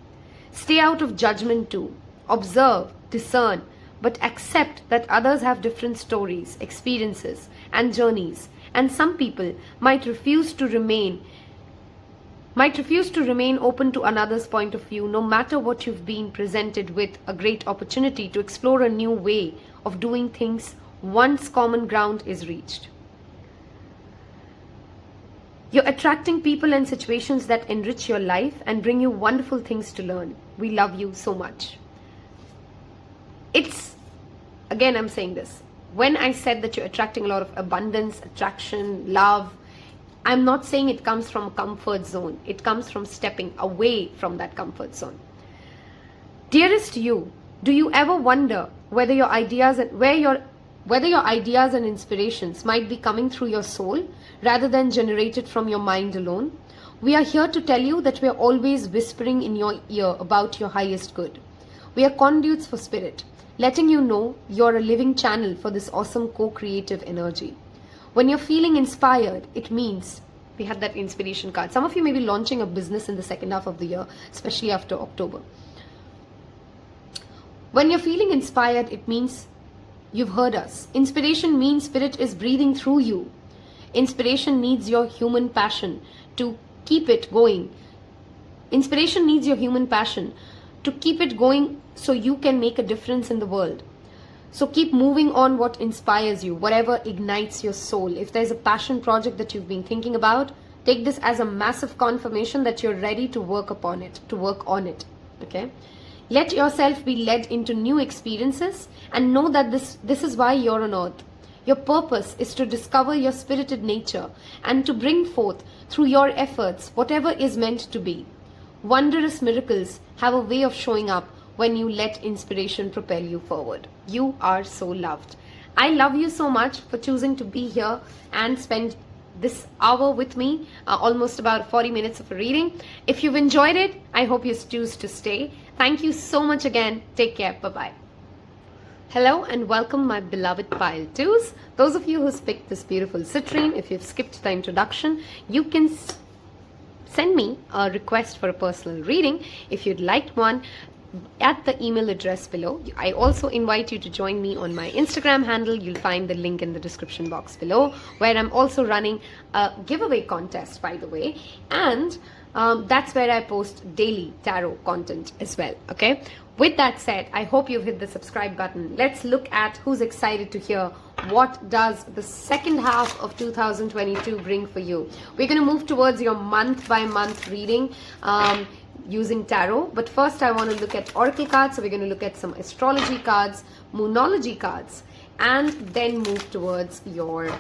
Stay out of judgment too. Observe, discern, but accept that others have different stories, experiences, and journeys, and some people might refuse to remain open to another's point of view, no matter what you've been presented with a great opportunity to explore a new way of doing things once common ground is reached. You're attracting people and situations that enrich your life and bring you wonderful things to learn. We love you so much. It's, again, I'm saying this. When I said that you're attracting a lot of abundance, attraction, love, I'm not saying it comes from a comfort zone. It comes from stepping away from that comfort zone. Dearest you, do you ever wonder whether your ideas and inspirations might be coming through your soul rather than generated from your mind alone? We are here to tell you that we are always whispering in your ear about your highest good. We are conduits for spirit, letting you know you're a living channel for this awesome co-creative energy. When you're feeling inspired, it means, we had that inspiration card. Some of you may be launching a business in the second half of the year, especially after October. When you're feeling inspired, it means you've heard us. Inspiration means spirit is breathing through you. Inspiration needs your human passion to keep it going. Inspiration needs your human passion to keep it going so you can make a difference in the world. So keep moving on what inspires you, whatever ignites your soul. If there's a passion project that you've been thinking about, take this as a massive confirmation that you're ready to work on it, okay? Let yourself be led into new experiences and know that this is why you're on earth. Your purpose is to discover your spirited nature and to bring forth through your efforts whatever is meant to be. Wondrous miracles have a way of showing up when you let inspiration propel you forward. You are so loved. I love you so much for choosing to be here and spend this hour with me, almost about 40 minutes of a reading. If you've enjoyed it, I hope you choose to stay. Thank you so much again. Take care. Bye-bye. Hello and welcome, my beloved pile 2s. Those of you who picked this beautiful citrine, if you've skipped the introduction, you can send me a request for a personal reading if you'd like one at the email address below. I also invite you to join me on my Instagram handle. You'll find the link in the description box below, where I'm also running a giveaway contest, by the way, and that's where I post daily tarot content as well, okay? With that said, I hope you've hit the subscribe button. Let's look at who's excited to hear what does the second half of 2022 bring for you? We're going to move towards your month by month reading using tarot. But first I want to look at oracle cards. So we're going to look at some astrology cards, moonology cards, and then move towards your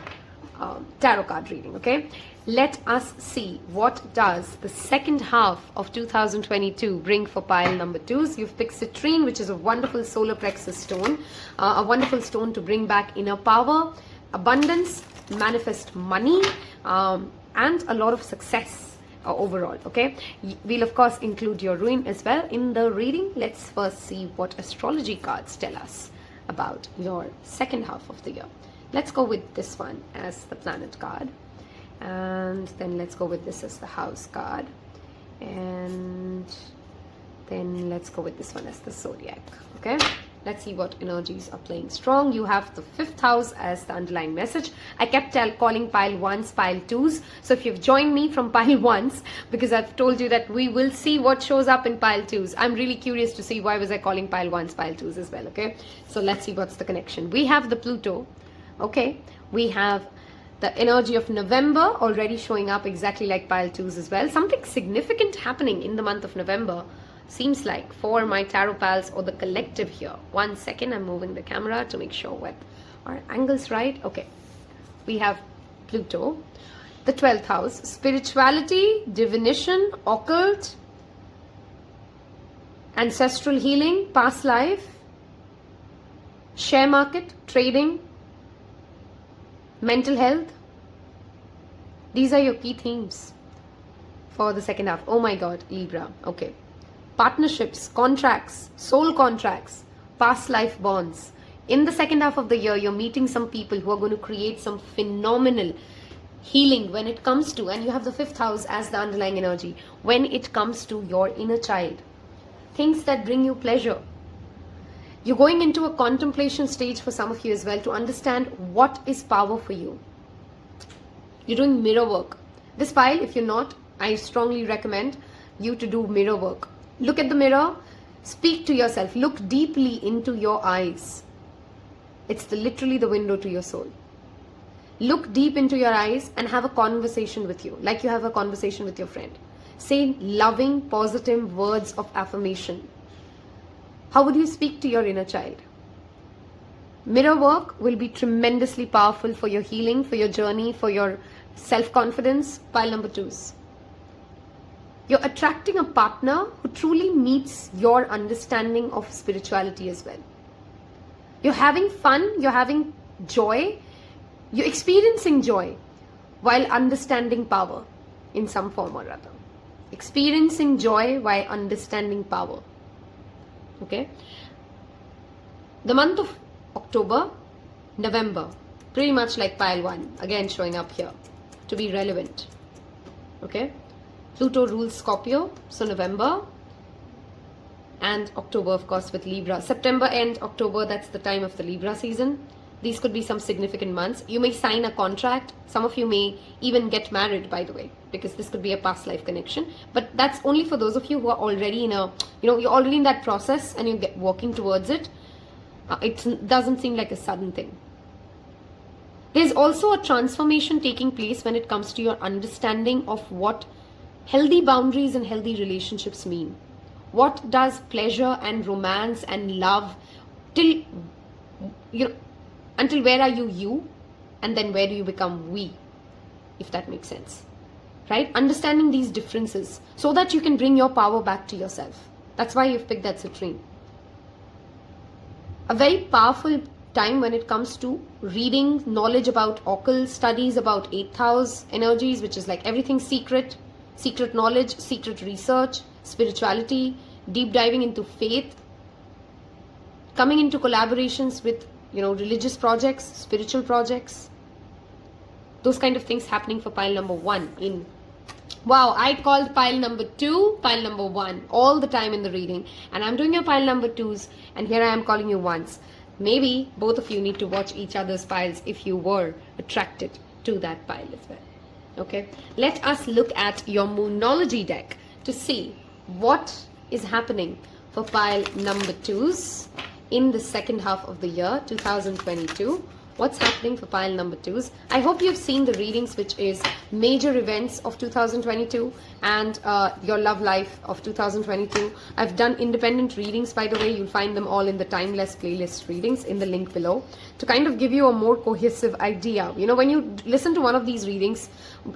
tarot card reading. Okay, let us see what does the second half of 2022 bring for pile number 2s. You've picked Citrine, which is a wonderful solar plexus stone, a wonderful stone to bring back inner power, abundance, manifest money, and a lot of success overall. Okay, we'll of course include your ruin as well in the reading. Let's first see what astrology cards tell us about your second half of the year. Let's go with this one as the planet card, and then let's go with this as the house card, and then let's go with this one as the zodiac. Okay, let's see what energies are playing strong. You have the 5th house as the underlying message. I kept calling pile 1s pile 2s, so if you've joined me from pile 1s, because I've told you that we will see what shows up in pile 2s, I'm really curious to see why was I calling pile 1s pile 2s as well. Okay, so let's see what's the connection. We have the Pluto. Okay, we have the energy of November already showing up exactly like pile 2s as well. Something significant happening in the month of November, seems like, for my tarot pals or the collective here. 1 second, I'm moving the camera to make sure what our angle's right. Okay, we have Pluto, the 12th house, spirituality, divination, occult, ancestral healing, past life, share market, trading, mental health. These are your key themes for the second half. Oh my god, Libra. Okay, partnerships, contracts, soul contracts, past life bonds. In the second half of the year, you're meeting some people who are going to create some phenomenal healing when it comes to, and you have the 5th house as the underlying energy, when it comes to your inner child, things that bring you pleasure. You're going into a contemplation stage for some of you as well to understand what is power for you. You're doing mirror work. This pile, if you're not, I strongly recommend you to do mirror work. Look at the mirror, speak to yourself, look deeply into your eyes. It's literally the window to your soul. Look deep into your eyes and have a conversation with you, like you have a conversation with your friend. Say loving, positive words of affirmation. How would you speak to your inner child? Mirror work will be tremendously powerful for your healing, for your journey, for your self-confidence. Pile number 2s. You're attracting a partner who truly meets your understanding of spirituality as well. You're having fun, you're having joy, you're experiencing joy while understanding power in some form or other. Experiencing joy while understanding power. Okay, the month of October, November, pretty much like pile 1, again showing up here to be relevant. Okay, Pluto rules Scorpio, so November and October, of course, with Libra. September and October, that's the time of the Libra season. These could be some significant months. You may sign a contract. Some of you may even get married, by the way, because this could be a past life connection. But that's only for those of you who are already in a, you're already in that process and you're working towards it. It doesn't seem like a sudden thing. There's also a transformation taking place when it comes to your understanding of what healthy boundaries and healthy relationships mean. What does pleasure and romance and love until where are you, and then where do you become we, if that makes sense, right? Understanding these differences so that you can bring your power back to yourself. That's why you've picked that Citrine. A very powerful time when it comes to reading, knowledge about occult, studies about 8th house energies, which is like everything secret knowledge, secret research, spirituality, deep diving into faith, coming into collaborations with religious projects, spiritual projects, those kind of things happening for pile number 1 in. Wow, I called pile number 2, pile number 1 all the time in the reading, and I'm doing your pile number 2s, and here I am calling you 1s. Maybe both of you need to watch each other's piles if you were attracted to that pile as well. Okay, let us look at your moonology deck to see what is happening for pile number 2s in the second half of the year 2022 What's happening for pile number 2s? I hope you've seen the readings, which is major events of 2022 and your love life of 2022. I've done independent readings, by the way. You'll find them all in the Timeless playlist readings in the link below, to kind of give you a more cohesive idea. You know, when you listen to one of these readings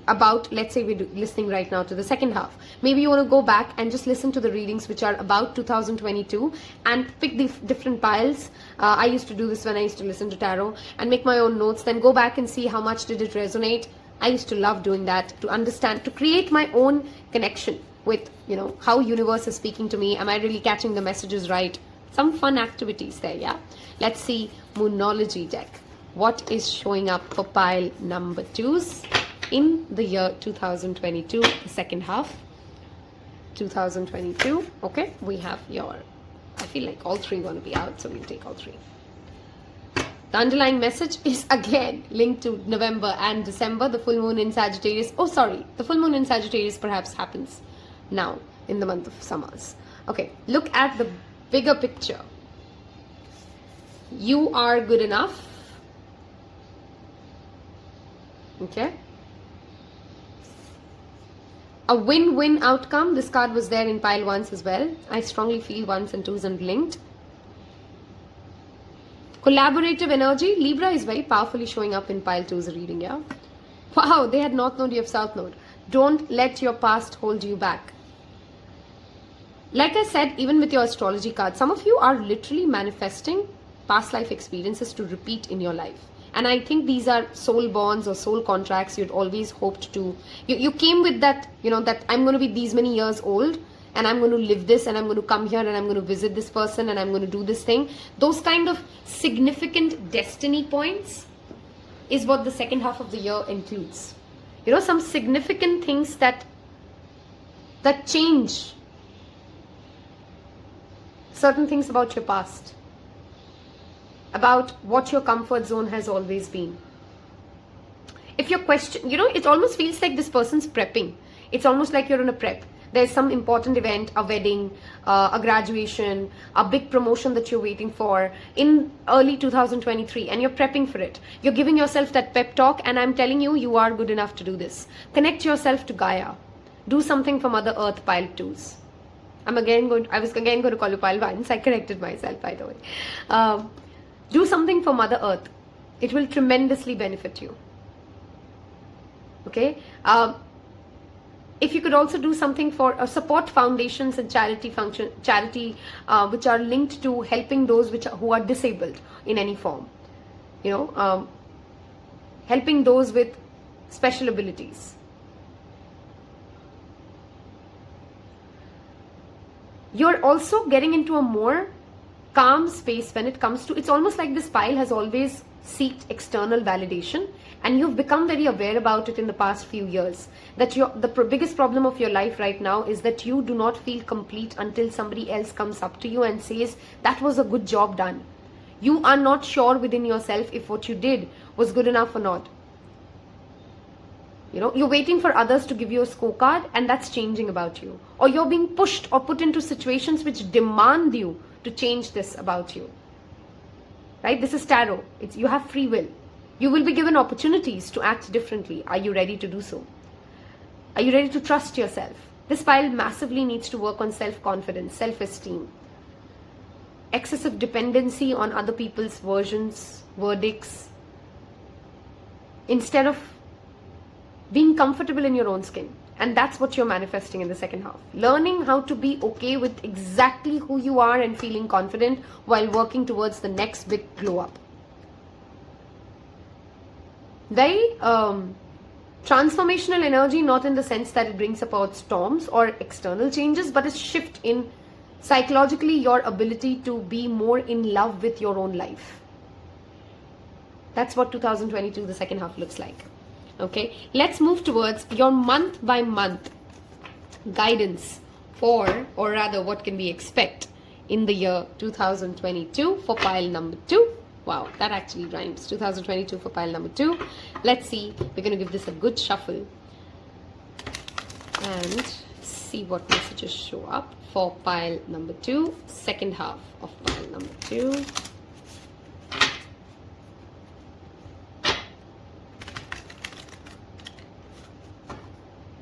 about, let's say we're listening right now to the second half, maybe you want to go back and just listen to the readings which are about 2022 and pick the different piles. I used to do this when I used to listen to tarot, and make my own notes, then go back and see how much did it resonate. I used to love doing that, to understand, to create my own connection with, you know, how universe is speaking to me. Am I really catching the messages right? Some fun activities there, yeah? Let's see Moonology deck. What is showing up for pile number 2s in the year 2022, the second half? 2022, okay? We have your, I feel like all three want to be out, so we'll take all three. The underlying message is again linked to November and December, the full moon in Sagittarius. Oh, sorry, the full moon in Sagittarius perhaps happens now in the month of summers. Okay, look at the bigger picture. You are good enough. Okay. A win-win outcome. This card was there in pile 1s as well. I strongly feel 1s and 2s and linked. Collaborative energy. Libra is very powerfully showing up in pile 2's reading, yeah? Wow, they had North Node, you have South Node. Don't let your past hold you back. Like I said, even with your astrology card, some of you are literally manifesting past life experiences to repeat in your life. And I think these are soul bonds or soul contracts you'd always hoped to. You came with that, you know, that I'm going to be these many years old, and I'm going to live this, and I'm going to come here, and I'm going to visit this person, and I'm going to do this thing. Those kind of significant destiny points is what the second half of the year includes. You know, some significant things that change certain things about your past, about what your comfort zone has always been. If your question, you know, it almost feels like this person's prepping. It's almost like you're in a prep. There's some important event, a wedding, a graduation, a big promotion that you're waiting for in early 2023, and you're prepping for it. You're giving yourself that pep talk, and I'm telling you, you are good enough to do this. Connect yourself to Gaia. Do something for Mother Earth, pile 2s. I was again going to call you pile 1s. I corrected myself, by the way. Do something for Mother Earth. It will tremendously benefit you. Okay? If you could also do something for support foundations and charity which are linked to helping those who are disabled in any form. You know, helping those with special abilities. You're also getting into a more calm space when it comes to, it's almost like this pile has always sought external validation, and you've become very aware about it in the past few years, that the biggest problem of your life right now is that you do not feel complete until somebody else comes up to you and says that was a good job done. You are not sure within yourself if what you did was good enough or not. You know, you're waiting for others to give you a scorecard, and that's changing about you. Or you're being pushed or put into situations which demand you to change this about you. Right? This is tarot. You have free will. You will be given opportunities to act differently. Are you ready to do so? Are you ready to trust yourself? This pile massively needs to work on self-confidence, self-esteem. Excessive dependency on other people's versions, verdicts, instead of being comfortable in your own skin. And that's what you're manifesting in the second half. Learning how to be okay with exactly who you are and feeling confident while working towards the next big glow up. Very transformational energy, not in the sense that it brings about storms or external changes, but a shift in psychologically your ability to be more in love with your own life. That's what 2022, the second half, looks like. Okay, let's move towards your month by month guidance for, or rather what can we expect in the year 2022 for pile number 2. Wow, that actually rhymes. 2022 for pile number 2. Let's see, we're going to give this a good shuffle and see what messages show up for pile number 2, second half of pile number 2.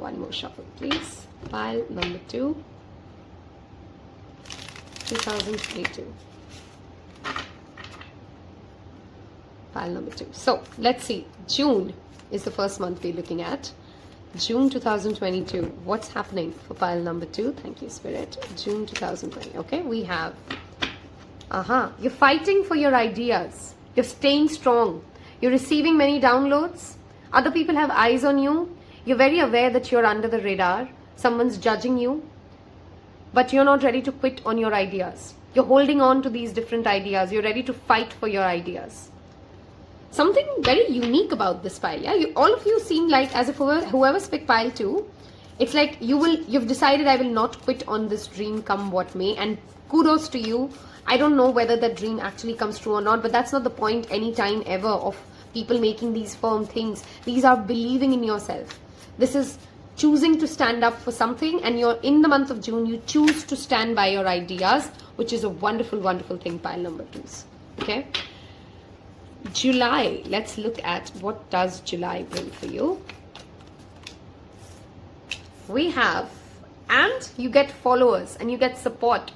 One more shuffle, please. Pile number 2, 2022. Pile number 2. So let's see. June is the first month we're looking at. June 2022. What's happening for pile number 2? Thank you, Spirit. June 2020. Okay, we have. You're fighting for your ideas. You're staying strong. You're receiving many downloads. Other people have eyes on you. You're very aware that you're under the radar. Someone's judging you. But you're not ready to quit on your ideas. You're holding on to these different ideas. You're ready to fight for your ideas. Something very unique about this pile, yeah? All of you seem like, as if whoever's picked pile 2, it's like you've decided I will not quit on this dream come what may, and kudos to you. I don't know whether that dream actually comes true or not, but that's not the point any time ever of people making these firm things. These are believing in yourself. This is choosing to stand up for something, and you're in the month of June, you choose to stand by your ideas, which is a wonderful, wonderful thing, pile number 2s. Okay? July. Let's look at what does July bring for you. We have, and you get followers and you get support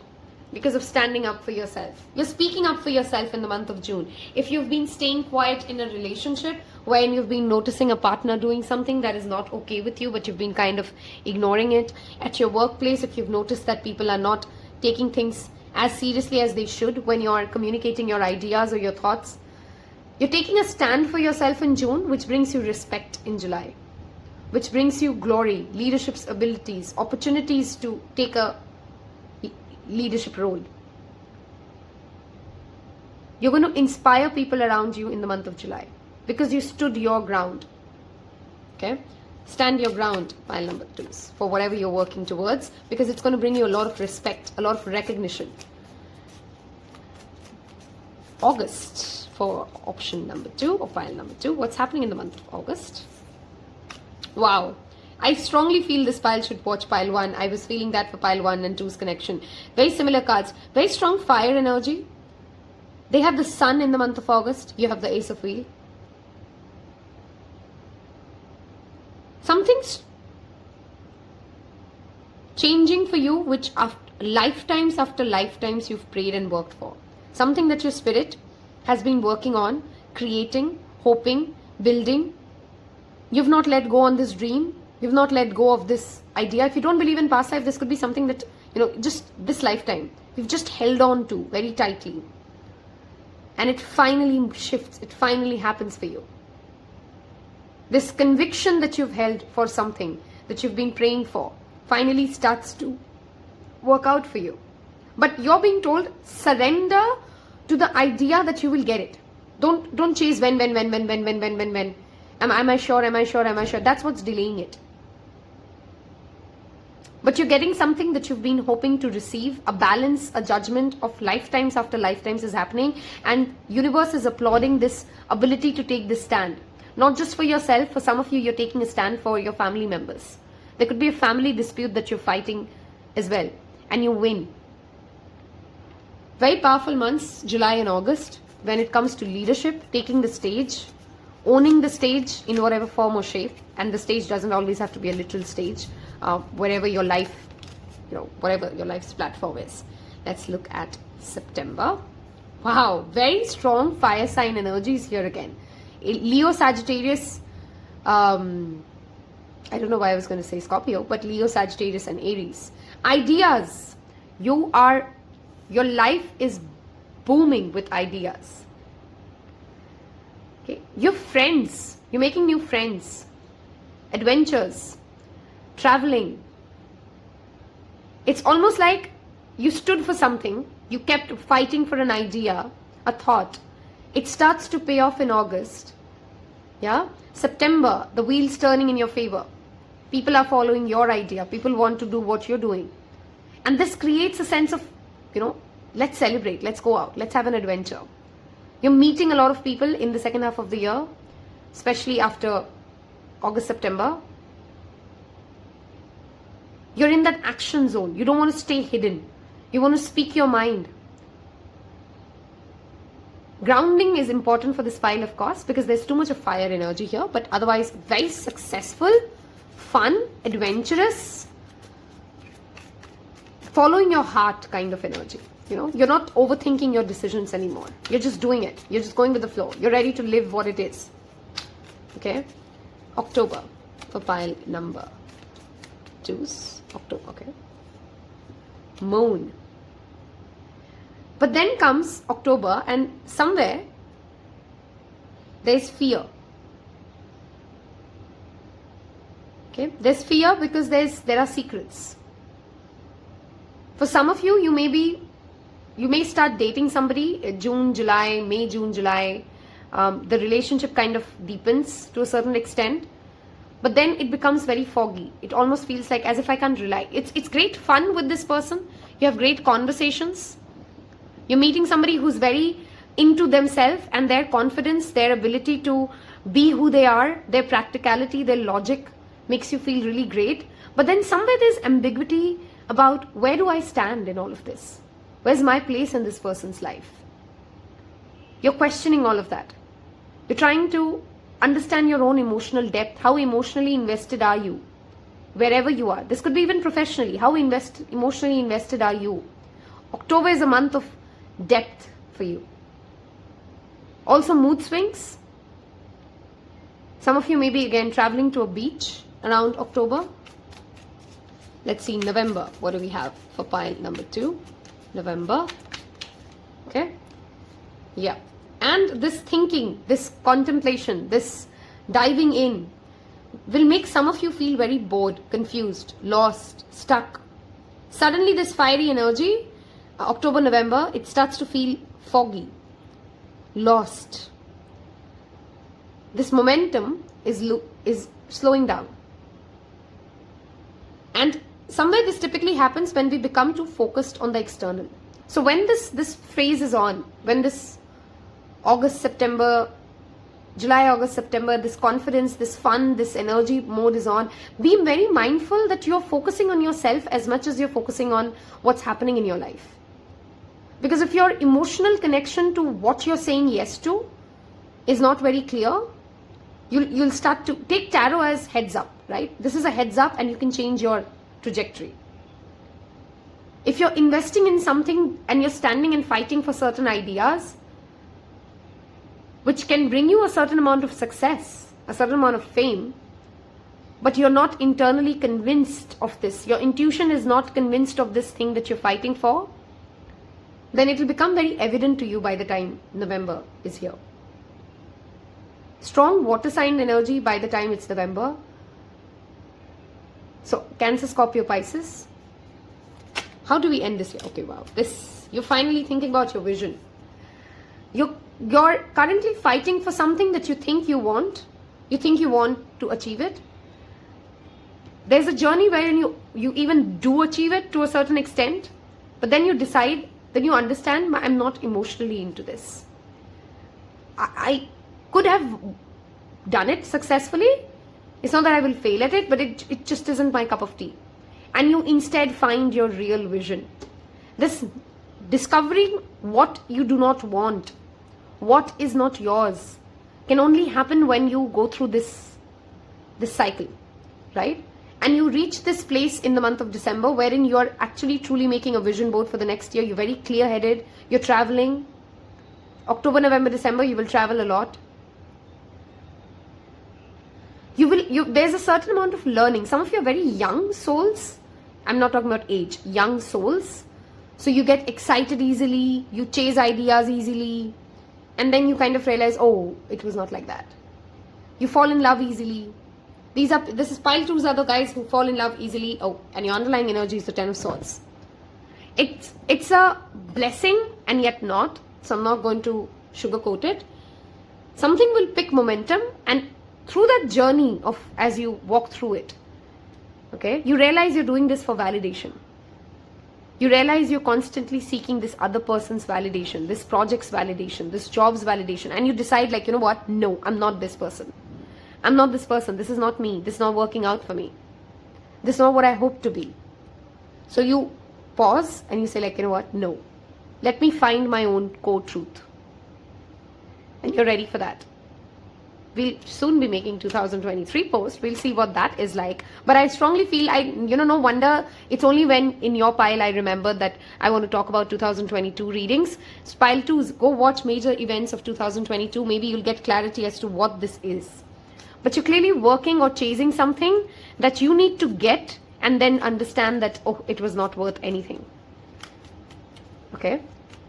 because of standing up for yourself. You're speaking up for yourself in the month of June. If you've been staying quiet in a relationship when you've been noticing a partner doing something that is not okay with you, but you've been kind of ignoring it. At your workplace, if you've noticed that people are not taking things as seriously as they should when you're communicating your ideas or your thoughts, you're taking a stand for yourself in June, which brings you respect in July, which brings you glory, leadership's abilities, opportunities to take a leadership role. You're going to inspire people around you in the month of July because you stood your ground. Okay? Stand your ground, pile number 2s, for whatever you're working towards, because it's going to bring you a lot of respect, a lot of recognition. August. For option number 2 or pile number 2, what's happening in the month of August? Wow, I strongly feel this pile should watch pile 1. I was feeling that for pile 1 and 2's connection. Very similar cards, very strong fire energy. They have the sun in the month of August. You have the Ace of Wheel. Something's changing for you, which lifetimes after lifetimes you've prayed and worked for. Something that your spirit has been working on, creating, hoping, building. You've not let go on this dream. You've not let go of this idea. If you don't believe in past life, this could be something that, just this lifetime, you've just held on to very tightly. And it finally shifts. It finally happens for you. This conviction that you've held for something that you've been praying for finally starts to work out for you. But you're being told, surrender to the idea that you will get it. Don't chase when. Am I sure? That's what's delaying it. But you're getting something that you've been hoping to receive. A balance, a judgment of lifetimes after lifetimes is happening, and universe is applauding this ability to take this stand. Not just for yourself. For some of you, you're taking a stand for your family members. There could be a family dispute that you're fighting as well, and you win. Very powerful months, July and August, when it comes to leadership, taking the stage, owning the stage in whatever form or shape. And the stage doesn't always have to be a literal stage, wherever your life, whatever your life's platform is. Let's look at September. Wow, very strong fire sign energies here again. Leo, Sagittarius, I don't know why I was going to say Scorpio, but Leo, Sagittarius and Aries. Ideas. Your life is booming with ideas. Okay, your friends, you're making new friends, adventures, traveling. It's almost like you stood for something, you kept fighting for an idea, a thought. It starts to pay off in August. Yeah? September, the wheel's turning in your favor. People are following your idea. People want to do what you're doing. And this creates a sense of, let's celebrate, let's go out, let's have an adventure. You're meeting a lot of people in the second half of the year, especially after August, September. You're in that action zone. You don't want to stay hidden. You want to speak your mind. Grounding is important for this pile, of course, because there's too much of fire energy here, but otherwise very successful, fun, adventurous, following your heart kind of energy. You know, you're not overthinking your decisions anymore. You're just doing it. You're just going with the flow. You're ready to live what it is. Okay? October for pile number 2. October, okay. Moon. But then comes October and somewhere there's fear. Okay? There's fear because there are secrets. For some of you, you may start dating somebody June, July, May, June, July. The relationship kind of deepens to a certain extent, but then it becomes very foggy. It almost feels like as if I can't rely. It's great fun with this person. You have great conversations. You're meeting somebody who's very into themselves and their confidence, their ability to be who they are, their practicality, their logic makes you feel really great. But then somewhere there's ambiguity about where do I stand in all of this? Where's my place in this person's life? You're questioning all of that. You're trying to understand your own emotional depth. How emotionally invested are you? Wherever you are. This could be even professionally. How emotionally invested are you? October is a month of depth for you. Also mood swings. Some of you may be again traveling to a beach around October. Let's see, November. What do we have for pile number 2? November. Okay. Yeah. And this thinking, this contemplation, this diving in will make some of you feel very bored, confused, lost, stuck. Suddenly this fiery energy, October, November, it starts to feel foggy, lost. This momentum is slowing down. And somewhere this typically happens when we become too focused on the external. So when this phase is on, when this August, September, July, August, September, this confidence, this fun, this energy mode is on, be very mindful that you're focusing on yourself as much as you're focusing on what's happening in your life. Because if your emotional connection to what you're saying yes to is not very clear, you'll start to take tarot as heads up, right? This is a heads up and you can change your trajectory. If you're investing in something and you're standing and fighting for certain ideas, which can bring you a certain amount of success, a certain amount of fame, but you're not internally convinced of this, your intuition is not convinced of this thing that you're fighting for, then it will become very evident to you by the time November is here. Strong water sign energy by the time it's November. So, Cancer, Scorpio, Pisces. How do we end this year? Okay, wow. You're finally thinking about your vision. You're currently fighting for something that you think you want. You think you want to achieve it. There's a journey wherein you even do achieve it to a certain extent. But then you decide, then you understand, I'm not emotionally into this. I could have done it successfully. It's not that I will fail at it, but it just isn't my cup of tea. And you instead find your real vision. This discovering what you do not want, what is not yours, can only happen when you go through this cycle, right? And you reach this place in the month of December wherein you are actually truly making a vision board for the next year. You're very clear-headed. You're traveling. October, November, December, you will travel a lot. There's a certain amount of learning. Some of you are very young souls. I'm not talking about age. Young souls. So you get excited easily. You chase ideas easily. And then you kind of realize, oh, it was not like that. You fall in love easily. This is pile 2s are the guys who fall in love easily. Oh, and your underlying energy is the 10 of Swords. It's a blessing and yet not. So I'm not going to sugarcoat it. Something will pick momentum, and through that journey of as you walk through it, okay, you realize you're doing this for validation. You realize you're constantly seeking this other person's validation, this project's validation, this job's validation, and you decide, like, you know what? No, I'm not this person. I'm not this person. This is not me. This is not working out for me. This is not what I hope to be. So you pause and you say, like, you know what? No. Let me find my own core truth. And you're ready for that. We'll soon be making 2023 post. We'll see what that is like. But I strongly feel, no wonder it's only when in your pile I remember that I want to talk about 2022 readings. So pile 2s, go watch major events of 2022. Maybe you'll get clarity as to what this is. But you're clearly working or chasing something that you need to get and then understand that, oh, it was not worth anything. Okay?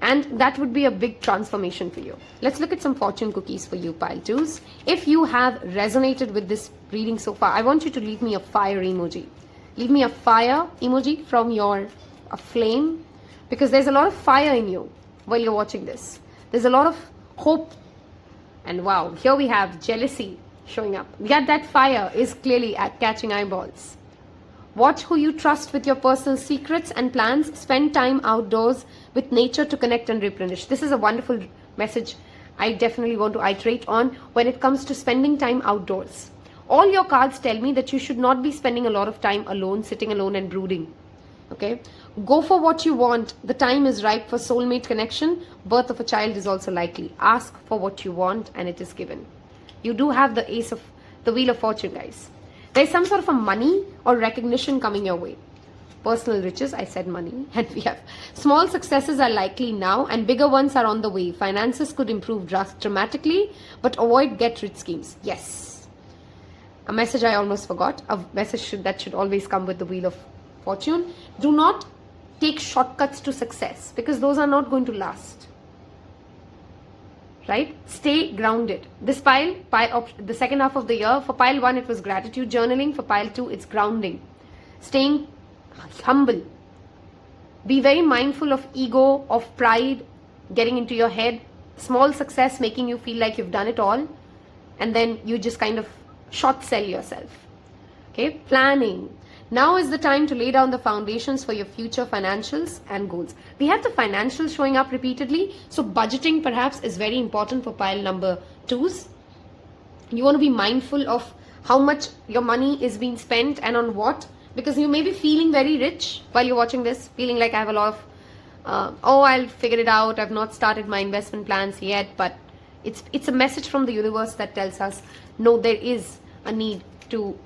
And that would be a big transformation for you. Let's look at some fortune cookies for you, pile 2s. If you have resonated with this reading so far, I want you to leave me a fire emoji. Leave me a fire emoji from a flame, because there's a lot of fire in you while you're watching this. There's a lot of hope. And wow, here we have jealousy showing up. Yet that fire is clearly at catching eyeballs. Watch who you trust with your personal secrets and plans. Spend time outdoors with nature to connect and replenish. This is a wonderful message I definitely want to iterate on when it comes to spending time outdoors. All your cards tell me that you should not be spending a lot of time alone, sitting alone and brooding. Okay? Go for what you want. The time is ripe for soulmate connection. Birth of a child is also likely. Ask for what you want and it is given. You do have the Wheel of Fortune, guys. There's some sort of a money or recognition coming your way. Personal riches, I said money. And we have small successes are likely now and bigger ones are on the way. Finances could improve dramatically, but avoid get-rich schemes. Yes. A message I almost forgot. A message that should always come with the Wheel of Fortune. Do not take shortcuts to success, because those are not going to last. Right? Stay grounded. This pile, the second half of the year, for pile 1 it was gratitude journaling, for pile 2 it's grounding. Staying humble. Be very mindful of ego, of pride getting into your head. Small success making you feel like you've done it all, and then you just kind of short sell yourself. Okay? Planning. Now is the time to lay down the foundations for your future financials and goals. We have the financials showing up repeatedly. So budgeting perhaps is very important for pile number 2s. You want to be mindful of how much your money is being spent and on what. Because you may be feeling very rich while you're watching this. Feeling like I have a lot of, I'll figure it out. I've not started my investment plans yet. But it's a message from the universe that tells us, no, there is a need to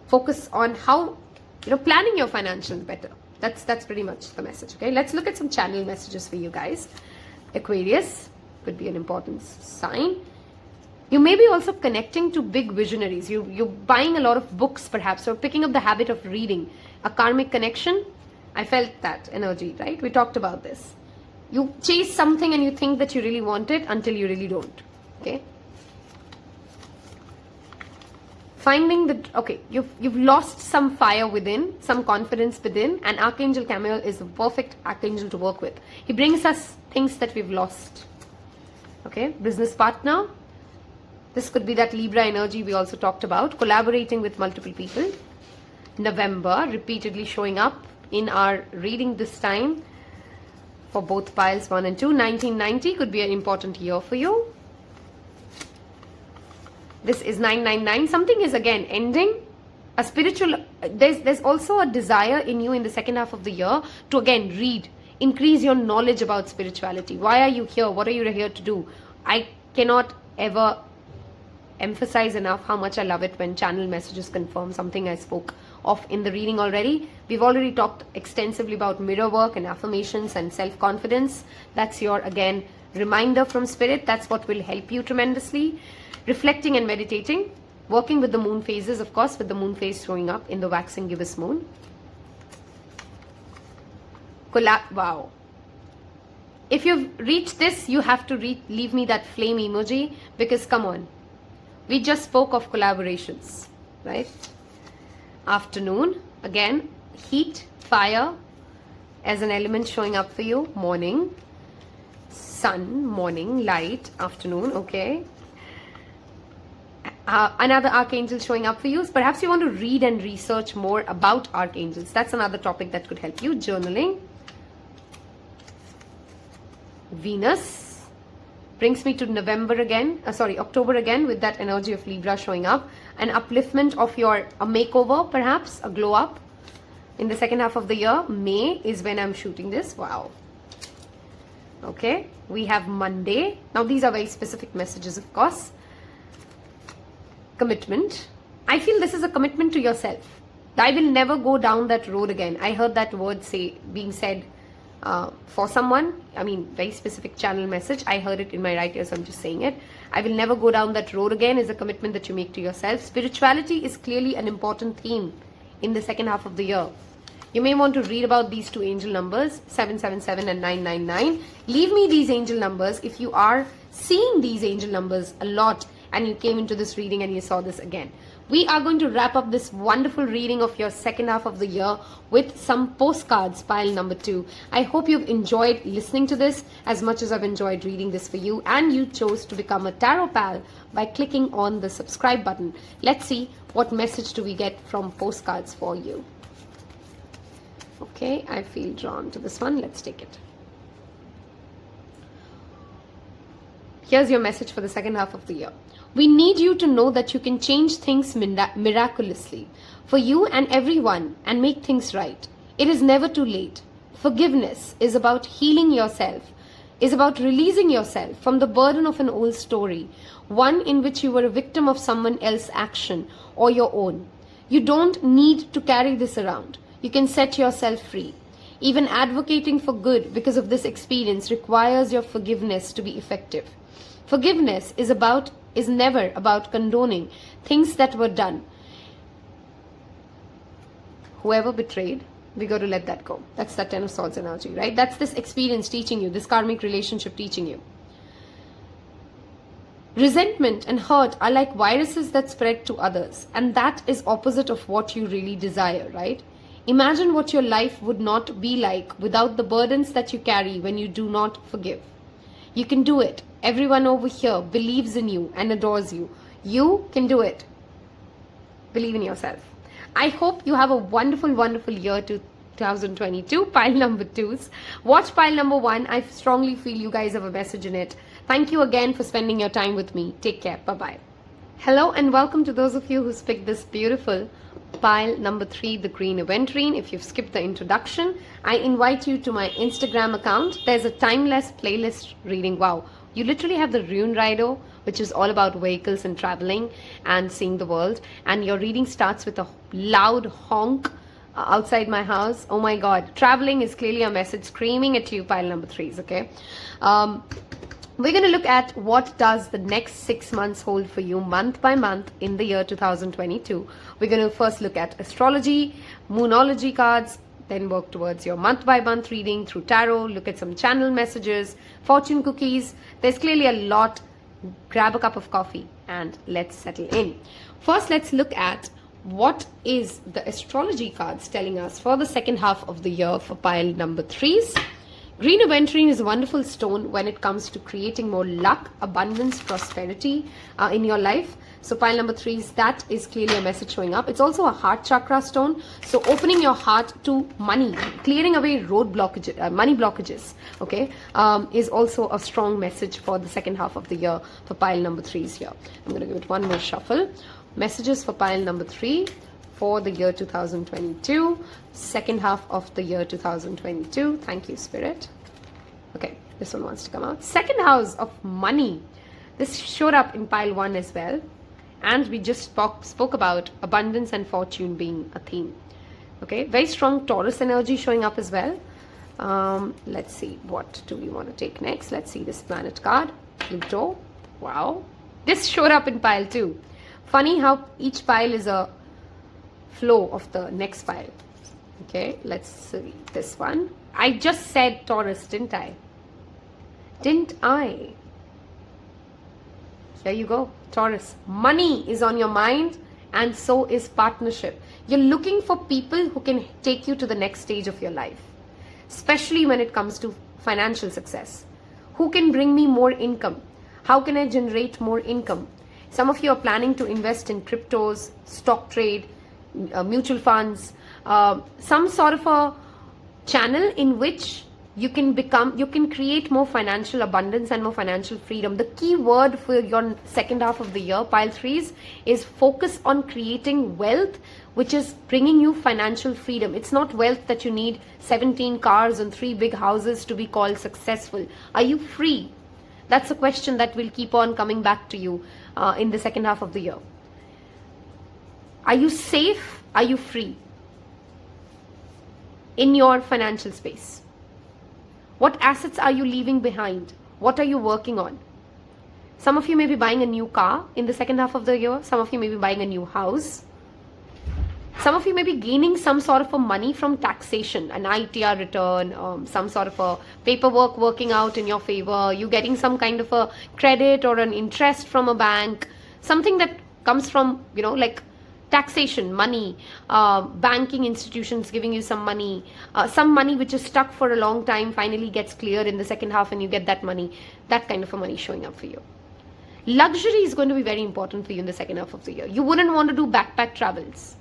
focus on how planning your financials better. That's pretty much the message. Okay, let's look at some channel messages for you guys. Aquarius could be an important sign. You may be also connecting to big visionaries. You're buying a lot of books perhaps, or picking up the habit of reading. A karmic connection. I felt that energy, right? We talked about this. You chase something and you think that you really want it until you really don't. Okay. Finding that, okay, you've lost some fire within, some confidence within, and Archangel Camille is the perfect archangel to work with. He brings us things that we've lost. Okay, business partner. This could be that Libra energy we also talked about. Collaborating with multiple people. November, repeatedly showing up in our reading this time for both piles 1 and 2. 1990 could be an important year for you. This is 999. Something is again ending. A spiritual, there's also a desire in you in the second half of the year to again read, increase your knowledge about spirituality. Why are you here? What are you here to do? I cannot ever emphasize enough how much I love it when channel messages confirm something I spoke of in the reading already. We've already talked extensively about mirror work and affirmations and self-confidence. That's your, again, reminder from spirit. That's what will help you tremendously. Reflecting and meditating, working with the moon phases, of course, with the moon phase showing up in the waxing gibbous moon. Wow. If you've reached this, you have to leave me that flame emoji, because come on, we just spoke of collaborations, right? Afternoon, again, heat, fire as an element showing up for you. Morning, sun, morning, light, afternoon, okay. Another archangel showing up for you. Perhaps you want to read and research more about archangels. That's another topic that could help you. Journaling. Venus brings me to November again. October again, with that energy of Libra showing up. An upliftment of a makeover, perhaps a glow up in the second half of the year. May is when I'm shooting this. Wow. Okay. We have Monday. Now these are very specific messages, of course. commitment. I feel this is a commitment to yourself. I will never go down that road again. I heard that word being said for someone. I mean, very specific channel message. I heard it in my right ear, so I'm just saying it. I will never go down that road again is a commitment that you make to yourself. Spirituality is clearly an important theme in the second half of the year. You may want to read about these two angel numbers, 777 and 999. Leave me these angel numbers if you are seeing these angel numbers a lot and you came into this reading and you saw this again. We are going to wrap up this wonderful reading of your second half of the year with some postcards, pile number 2. I hope you've enjoyed listening to this as much as I've enjoyed reading this for you, and you chose to become a tarot pal by clicking on the subscribe button. Let's see what message do we get from postcards for you. Okay, I feel drawn to this one. Let's take it. Here's your message for the second half of the year. We need you to know that you can change things miraculously for you and everyone and make things right. It is never too late. Forgiveness is about healing yourself, is about releasing yourself from the burden of an old story, one in which you were a victim of someone else's action or your own. You don't need to carry this around. You can set yourself free. Even advocating for good because of this experience requires your forgiveness to be effective. Forgiveness is never about condoning things that were done. Whoever betrayed, we got to let that go. That's that 10 of Swords energy, right? That's this experience teaching you, this karmic relationship teaching you. Resentment and hurt are like viruses that spread to others, and that is opposite of what you really desire, right? Imagine what your life would not be like without the burdens that you carry when you do not forgive. You can do it. Everyone over here believes in you and adores you. You can do it. Believe in yourself. I hope you have a wonderful, wonderful year 2022. Pile number 2s. Watch pile number 1. I strongly feel you guys have a message in it. Thank you again for spending your time with me. Take care. Bye-bye. Hello and welcome to those of you who picked this beautiful pile number 3, the green Aventurine. If you've skipped the introduction, I invite you to my Instagram account. There's a timeless playlist reading. Wow. You literally have the Rune Raidho, which is all about vehicles and traveling and seeing the world. And your reading starts with a loud honk outside my house. Oh my God. Traveling is clearly a message screaming at you, pile number 3s, okay? We're going to look at what does the next 6 months hold for you month by month in the year 2022. We're going to first look at astrology, moonology cards, then work towards your month by month reading through tarot, look at some channel messages, fortune cookies. There's clearly a lot. Grab a cup of coffee and let's settle in. First, let's look at what is the astrology cards telling us for the second half of the year for pile number 3s. Green Aventurine is a wonderful stone when it comes to creating more luck, abundance, prosperity in your life. So pile number 3s, that is clearly a message showing up. It's also a heart chakra stone. So opening your heart to money, clearing away road blockages, money blockages, okay, is also a strong message for the second half of the year for pile number 3s here. I'm going to give it one more shuffle. Messages for pile number 3 for the year 2022, second half of the year 2022. Thank you, Spirit. Okay, this one wants to come out. Second house of money. This showed up in pile 1 as well. And we just spoke about abundance and fortune being a theme. Okay, very strong Taurus energy showing up as well. Let's see, what do we want to take next? Let's see this planet card. Pluto. Wow. This showed up in pile 2. Funny how each pile is a flow of the next pile. Okay, let's see this one. I just said Taurus, didn't I? Didn't I? Here you go, Taurus. Money is on your mind, and so is partnership. You're looking for people who can take you to the next stage of your life, especially when it comes to financial success. Who can bring me more income? How can I generate more income? Some of you are planning to invest in cryptos, stock trade, mutual funds, some sort of a channel in which you can create more financial abundance and more financial freedom. The key word for your second half of the year, pile 3s, is focus on creating wealth, which is bringing you financial freedom. It's not wealth that you need 17 cars and 3 big houses to be called successful. Are you free? That's a question that will keep on coming back to you in the second half of the year. Are you safe? Are you free in your financial space? What assets are you leaving behind? What are you working on? Some of you may be buying a new car in the second half of the year. Some of you may be buying a new house. Some of you may be gaining some sort of a money from taxation, an ITR return, some sort of a paperwork working out in your favor. You getting some kind of a credit or an interest from a bank. Something that comes from, like taxation, money, banking institutions giving you some money which is stuck for a long time finally gets cleared in the second half and you get that money. That kind of a money showing up for you. Luxury is going to be very important for you in the second half of the year. You wouldn't want to do backpack travels.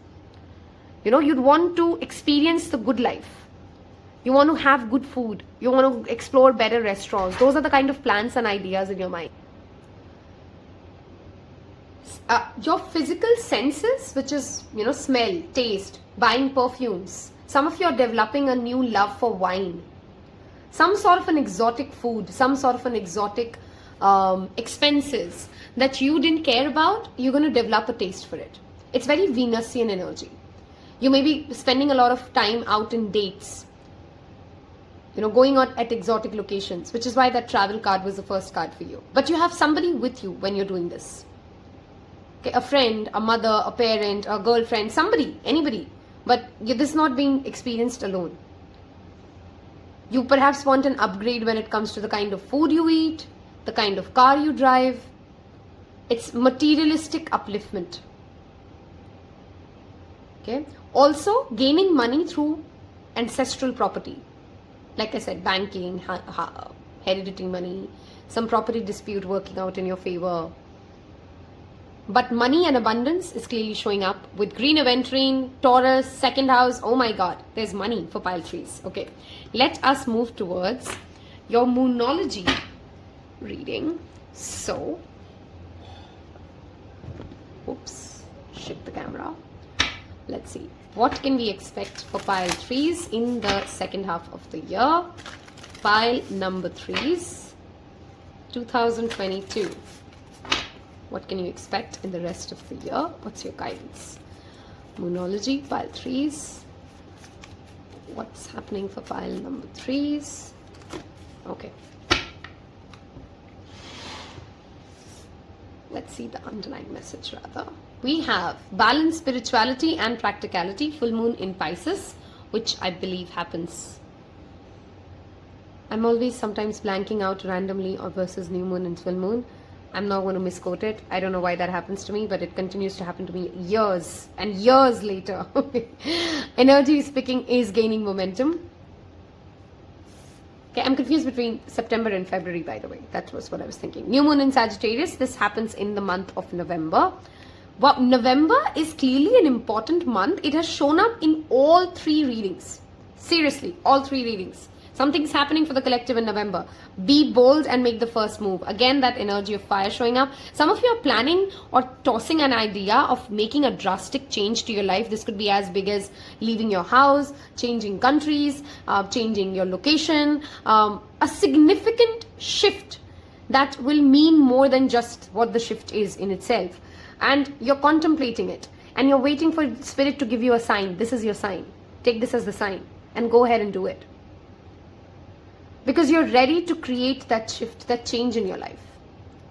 You'd want to experience the good life. You want to have good food. You want to explore better restaurants. Those are the kind of plans and ideas in your mind. Your physical senses, which is, smell, taste, buying perfumes. Some of you are developing a new love for wine. Some sort of an exotic food, some sort of an exotic expenses that you didn't care about, you're going to develop a taste for it. It's very Venusian energy. You may be spending a lot of time out in dates, going out at exotic locations, which is why that travel card was the first card for you. But you have somebody with you when you're doing this. Okay, a friend, a mother, a parent, a girlfriend, somebody, anybody. But this is not being experienced alone. You perhaps want an upgrade when it comes to the kind of food you eat, the kind of car you drive. It's materialistic upliftment. Okay. Also, gaining money through ancestral property. Like I said, banking, hereditary money, some property dispute working out in your favor. But money and abundance is clearly showing up with green Aventurine, Taurus, second house. Oh my God, there's money for pile 3s. Okay, let us move towards your moonology reading. So, oops, shift the camera. Let's see. What can we expect for pile 3s in the second half of the year? Pile number 3s, 2022. What can you expect in the rest of the year? What's your guidance? Moonology, pile 3s. What's happening for pile number 3s? Okay. Let's see the underlying message rather. We have balance, spirituality and practicality, full moon in Pisces, which I believe happens. I'm always sometimes blanking out randomly or versus new moon and full moon. I'm not going to misquote it. I don't know why that happens to me, but it continues to happen to me years and years later. Energy is gaining momentum. Okay, I'm confused between September and February, by the way. That was what I was thinking. New moon in Sagittarius. This happens in the month of November. Well, November is clearly an important month. It has shown up in all 3 readings. Seriously, all 3 readings. Something's happening for the collective in November. Be bold and make the first move. Again, that energy of fire showing up. Some of you are planning or tossing an idea of making a drastic change to your life. This could be as big as leaving your house, changing countries, changing your location. A significant shift that will mean more than just what the shift is in itself. And you're contemplating it. And you're waiting for Spirit to give you a sign. This is your sign. Take this as the sign. And go ahead and do it. Because you're ready to create that shift, that change in your life.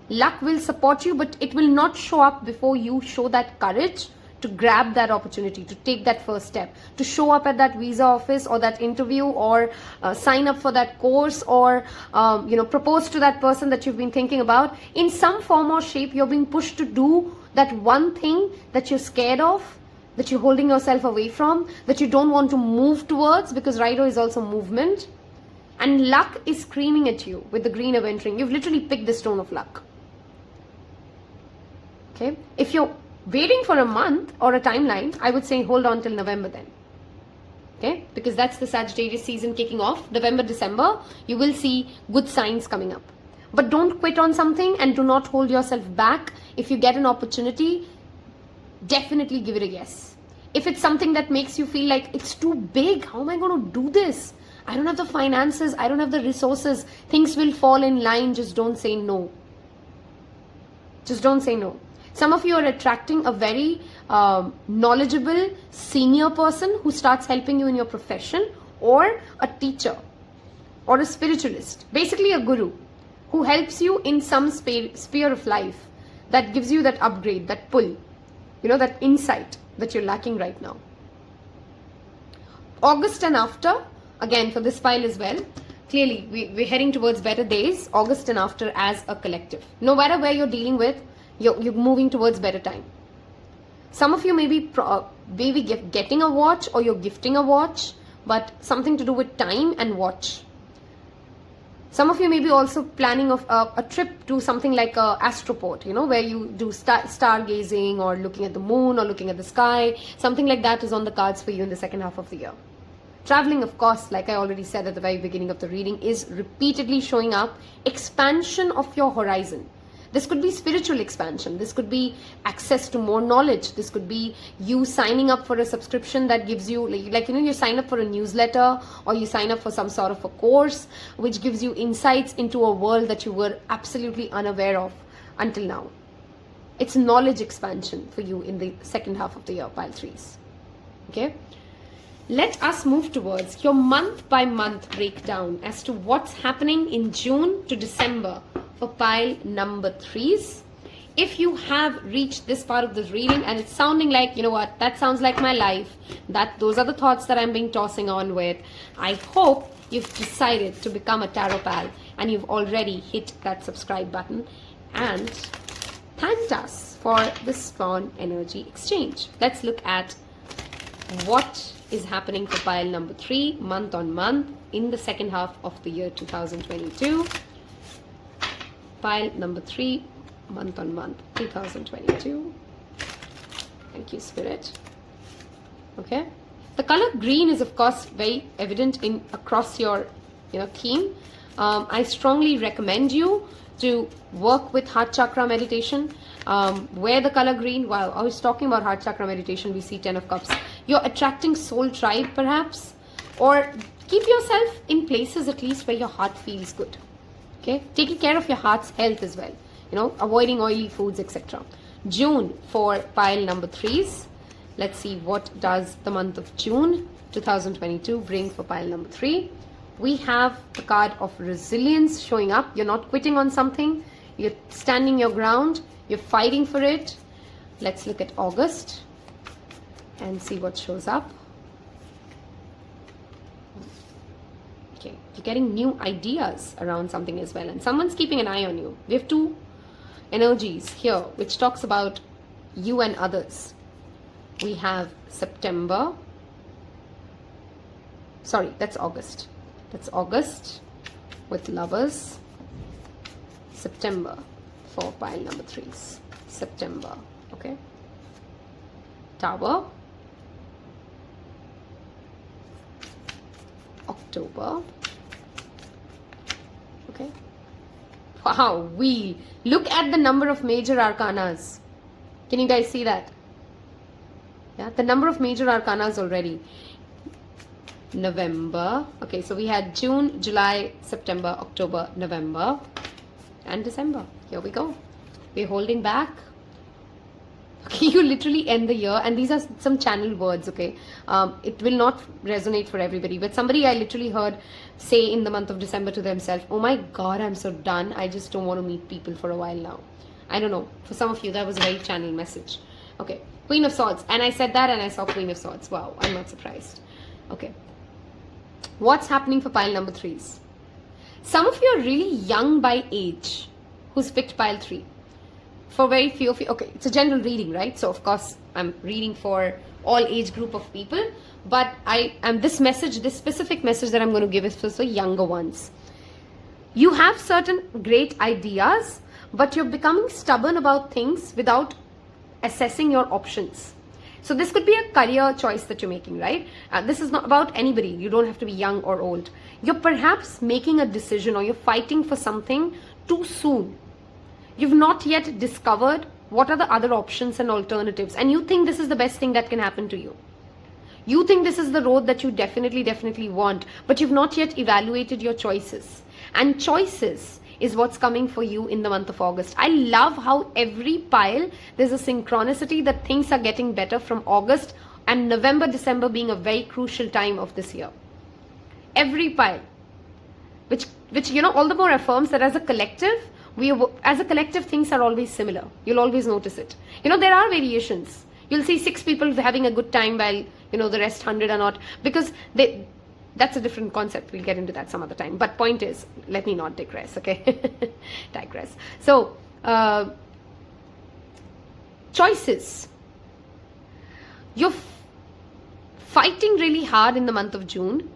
Luck will support you, but it will not show up before you show that courage to grab that opportunity, to take that first step, to show up at that visa office or that interview or sign up for that course or, propose to that person that you've been thinking about. In some form or shape, you're being pushed to do that one thing that you're scared of, that you're holding yourself away from, that you don't want to move towards, because Raidho is also movement. And luck is screaming at you with the green Aventurine. You've literally picked the stone of luck. Okay? If you're waiting for a month or a timeline, I would say hold on till November then. Okay? Because that's the Sagittarius season kicking off. November, December, you will see good signs coming up. But don't quit on something and do not hold yourself back. If you get an opportunity, definitely give it a yes. If it's something that makes you feel like it's too big, how am I going to do this? I don't have the finances, I don't have the resources. Things will fall in line, just don't say no. Just don't say no. Some of you are attracting a very knowledgeable senior person who starts helping you in your profession, or a teacher or a spiritualist, basically a guru who helps you in some sphere of life that gives you that upgrade, that pull, that insight that you're lacking right now. August and after, again for this pile as well, clearly we're heading towards better days, August and after as a collective. No matter where you're dealing with, you're moving towards better time. Some of you may be getting a watch, or you're gifting a watch, but something to do with time and watch. Some of you may be also planning of a trip to something like a astroport, where you do stargazing, or looking at the moon, or looking at the sky. Something like that is on the cards for you in the second half of the year. Traveling, of course, like I already said at the very beginning of the reading, is repeatedly showing up. Expansion of your horizon. This could be spiritual expansion. This could be access to more knowledge. This could be you signing up for a subscription that gives you, you sign up for a newsletter, or you sign up for some sort of a course which gives you insights into a world that you were absolutely unaware of until now. It's knowledge expansion for you in the second half of the year, pile 3s. Okay? Let us move towards your month by month breakdown as to what's happening in June to December for pile number 3s. If you have reached this part of this reading and it's sounding like, that sounds like my life, those are the thoughts that I'm being tossing on with, I hope you've decided to become a tarot pal and you've already hit that subscribe button and thanked us for the spawn energy exchange. Let's look at what is happening for pile number 3 month on month in the second half of the year 2022. Pile number 3 month on month 2022. Thank you, Spirit. Okay, the color green is of course very evident in across your theme. I strongly recommend you to work with heart chakra meditation. Wear the color green. Wow, I was talking about heart chakra meditation. We see 10 of cups. You're attracting soul tribe perhaps, or keep yourself in places at least where your heart feels good. Okay, taking care of your heart's health as well, avoiding oily foods, etc. June for pile number 3s. Let's see what does the month of June 2022 bring for pile number 3. We have the card of resilience showing up. You're not quitting on something. You're standing your ground. You're fighting for it. Let's look at August and see what shows up. Okay, you're getting new ideas around something as well, and someone's keeping an eye on you. We have 2 energies here which talks about you and others. We have September. Sorry, that's August. That's August with lovers. September for pile number 3s. September. Okay. Tower. October. Okay. Wow, wheel. Look at the number of major arcanas. Can you guys see that? Yeah, the number of major arcanas already. November. Okay, so we had June, July, September, October, November, and December. Here we go. We're holding back. Okay, you literally end the year, and these are some channel words, okay? It will not resonate for everybody, but somebody I literally heard say in the month of December to themselves, oh my God, I'm so done. I just don't want to meet people for a while now. I don't know. For some of you, that was a very channel message. Okay, Queen of Swords. And I said that and I saw Queen of Swords. Wow, I'm not surprised. Okay. What's happening for pile number 3s? Some of you are really young by age who's picked pile 3. For very few of you, okay, it's a general reading, right? So of course I'm reading for all age group of people, but this specific message that I'm going to give is for the younger ones. You have certain great ideas, but you're becoming stubborn about things without assessing your options. So this could be a career choice that you're making, right? This is not about anybody. You don't have to be young or old. You're perhaps making a decision, or you're fighting for something too soon. You've not yet discovered what are the other options and alternatives, and you think this is the best thing that can happen to you. You think this is the road that you definitely want, but you've not yet evaluated your choices. And choices is what's coming for you in the month of August. I love how every pile, there's a synchronicity that things are getting better from August and November, December being a very crucial time of this year. Every pile, which all the more affirms that as a collective, things are always similar. You'll always notice it. There are variations. You'll see 6 people having a good time while, the rest 100 are not, because that's a different concept. We'll get into that some other time. But point is, let me not digress, okay? Digress. So, choices. You're fighting really hard in the month of June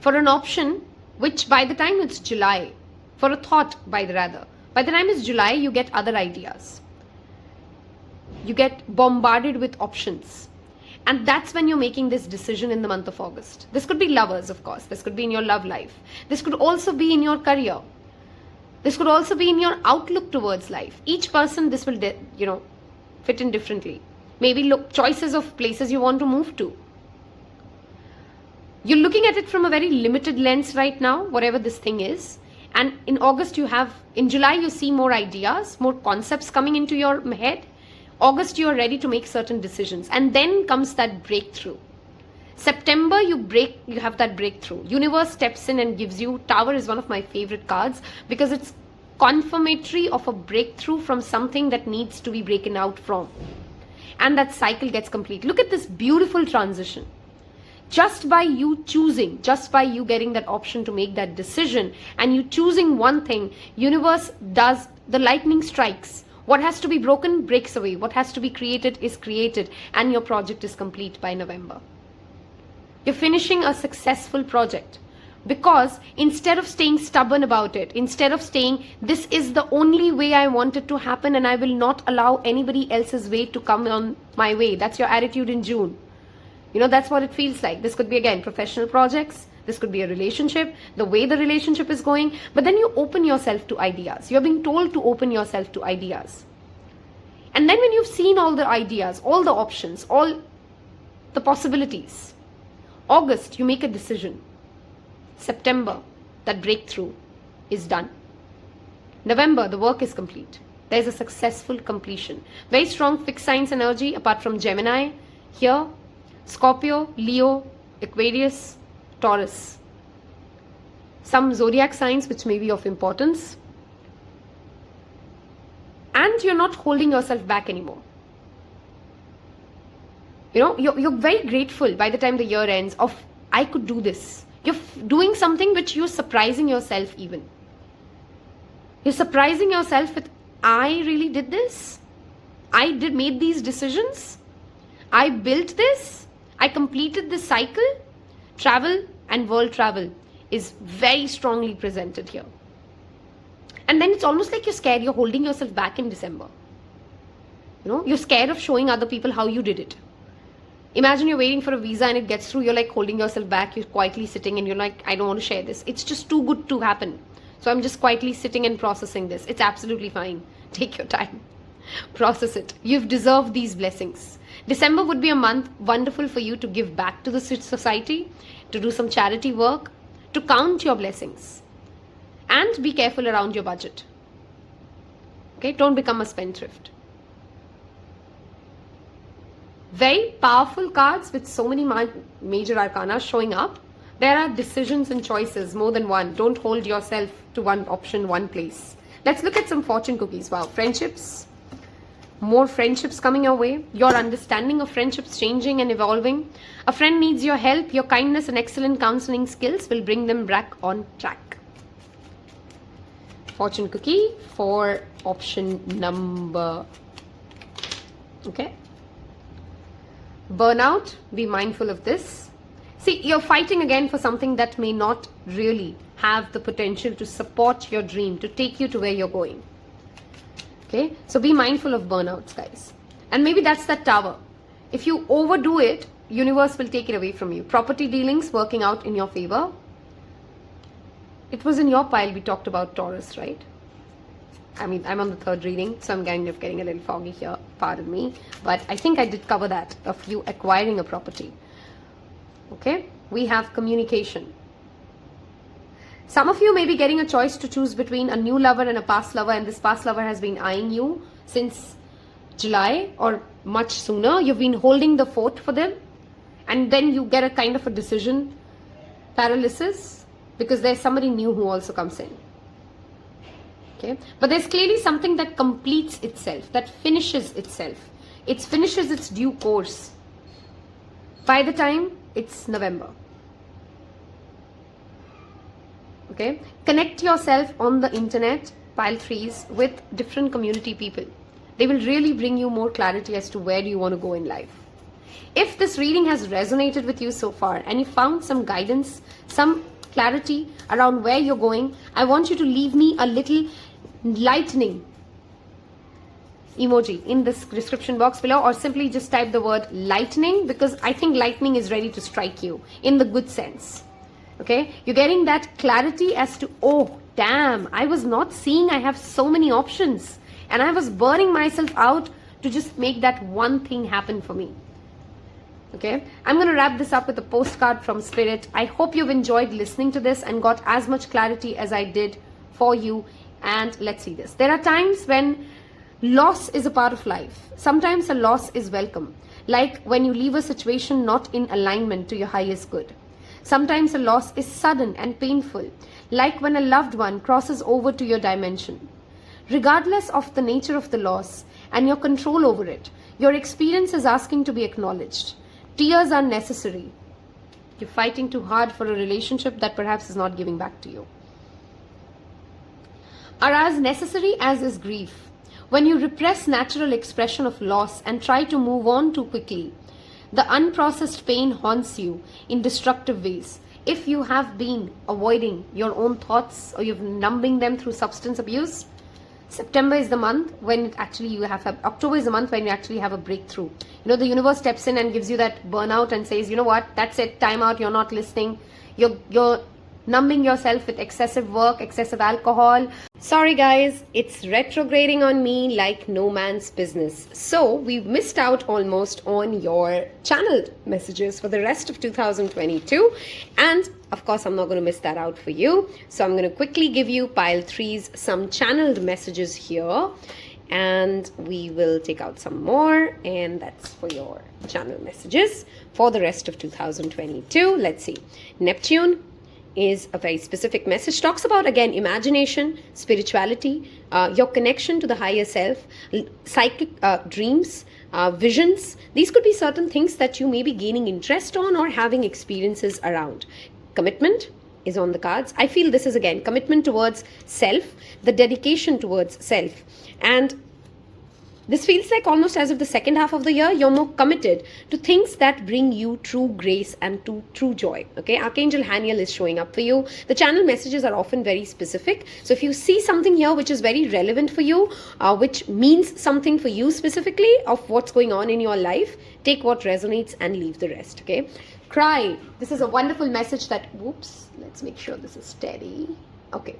for an option, which by the time it's July, for a thought by the time it's July, you get other ideas. You get bombarded with options. And that's when you're making this decision in the month of August. This could be lovers, of course. This could be in your love life. This could also be in your career. This could also be in your outlook towards life. Each person, this will, fit in differently. Maybe choices of places you want to move to. You're looking at it from a very limited lens right now, whatever this thing is. And in August, in July, you see more ideas, more concepts coming into your head. August, you are ready to make certain decisions. And then comes that breakthrough. September, you have that breakthrough. Universe steps in and gives you, Tower is one of my favorite cards because it's confirmatory of a breakthrough from something that needs to be broken out from. And that cycle gets complete. Look at this beautiful transition. Just by you choosing, just by you getting that option to make that decision and you choosing one thing, universe does, the lightning strikes. What has to be broken breaks away. What has to be created is created, and your project is complete by November. You're finishing a successful project because instead of staying stubborn about it, instead of staying, this is the only way I want it to happen and I will not allow anybody else's way to come on my way. That's your attitude in June. That's what it feels like. This could be, again, professional projects. This could be a relationship, the way the relationship is going. But then you open yourself to ideas. You're being told to open yourself to ideas. And then when you've seen all the ideas, all the options, all the possibilities, August, you make a decision. September, that breakthrough is done. November, the work is complete. There's a successful completion. Very strong fixed signs energy, apart from Gemini, here, Scorpio, Leo, Aquarius, Taurus. Some zodiac signs which may be of importance. And you're not holding yourself back anymore. You're very grateful by the time the year ends of, I could do this. You're doing something which you're surprising yourself even. You're surprising yourself with, I really did this. I made these decisions. I built this. I completed this cycle. Travel and world travel is very strongly presented here. And then it's almost like you're scared. You're holding yourself back in December. You're scared of showing other people how you did it. Imagine you're waiting for a visa and it gets through. You're like holding yourself back. You're quietly sitting and you're like, I don't want to share this. It's just too good to happen. So I'm just quietly sitting and processing this. It's absolutely fine. Take your time. Process it. You've deserved these blessings. December would be a month wonderful for you to give back to the society, to do some charity work, to count your blessings. And be careful around your budget. Okay, don't become a spendthrift. Very powerful cards with so many major arcana showing up. There are decisions and choices, more than one. Don't hold yourself to one option, one place. Let's look at some fortune cookies. Wow, friendships. More friendships coming your way. Your understanding of friendships changing and evolving. A friend needs your help. Your kindness and excellent counseling skills will bring them back on track. Fortune cookie for option number. Okay. Burnout. Be mindful of this. See, you're fighting again for something that may not really have the potential to support your dream, to take you to where you're going. Okay, so be mindful of burnouts, guys. And maybe that's that tower. If you overdo it, universe will take it away from you. Property dealings working out in your favor. It was in your pile we talked about Taurus, right? I mean, I'm on the third reading, so I'm kind of getting a little foggy here, pardon me. But I think I did cover that, of you acquiring a property. Okay, we have communication. Some of you may be getting a choice to choose between a new lover and a past lover, and this past lover has been eyeing you since July or much sooner. You've been holding the fort for them, and then you get a kind of a decision paralysis because there's somebody new who also comes in. Okay, but there's clearly something that completes itself, that finishes itself. It finishes its due course by the time it's November. Okay, connect yourself on the internet, pile threes, with different community people. They will really bring you more clarity as to where you want to go in life. If this reading has resonated with you so far and you found some guidance, some clarity around where you're going, I want you to leave me a little lightning emoji in this description box below, or simply just type the word lightning, because I think lightning is ready to strike you in the good sense. Okay, you're getting that clarity as to, oh damn, I was not seeing I have so many options, and I was burning myself out to just make that one thing happen for me. Okay, I'm going to wrap this up with a postcard from Spirit. I hope you've enjoyed listening to this and got as much clarity as I did for you. And let's see this. There are times when loss is a part of life. Sometimes a loss is welcome, like when you leave a situation not in alignment to your highest good. Sometimes a loss is sudden and painful, like when a loved one crosses over to your dimension. Regardless of the nature of the loss and your control over it, your experience is asking to be acknowledged. Tears are necessary. You're fighting too hard for a relationship that perhaps is not giving back to you. Are as necessary as is grief. When you repress natural expression of loss and try to move on too quickly, the unprocessed pain haunts you in destructive ways. If you have been avoiding your own thoughts or you've numbing them through substance abuse, September is the month when October is the month when you actually have a breakthrough. You know, the universe steps in and gives you that burnout and says, you know what, that's it, time out, you're not listening. You're numbing yourself with excessive work, excessive alcohol. Sorry guys, it's retrograding on me like no man's business. So we've missed out almost on your channeled messages for the rest of 2022. And of course, I'm not going to miss that out for you. So I'm going to quickly give you pile threes, some channeled messages here. And we will take out some more. And that's for your channel messages for the rest of 2022. Let's see. Neptune is a very specific message. Talks about, again, imagination, spirituality, your connection to the higher self, psychic dreams, visions. These could be certain things that you may be gaining interest on or having experiences around. Commitment is on the cards. I feel this is, again, commitment towards self, the dedication towards self. And this feels like almost as if the second half of the year, you're more committed to things that bring you true grace and to true joy. Okay, Archangel Haniel is showing up for you. The channel messages are often very specific. So if you see something here which is very relevant for you, which means something for you specifically of what's going on in your life, take what resonates and leave the rest. Okay, Cry. This is a wonderful message that, whoops, let's make sure this is steady. Okay.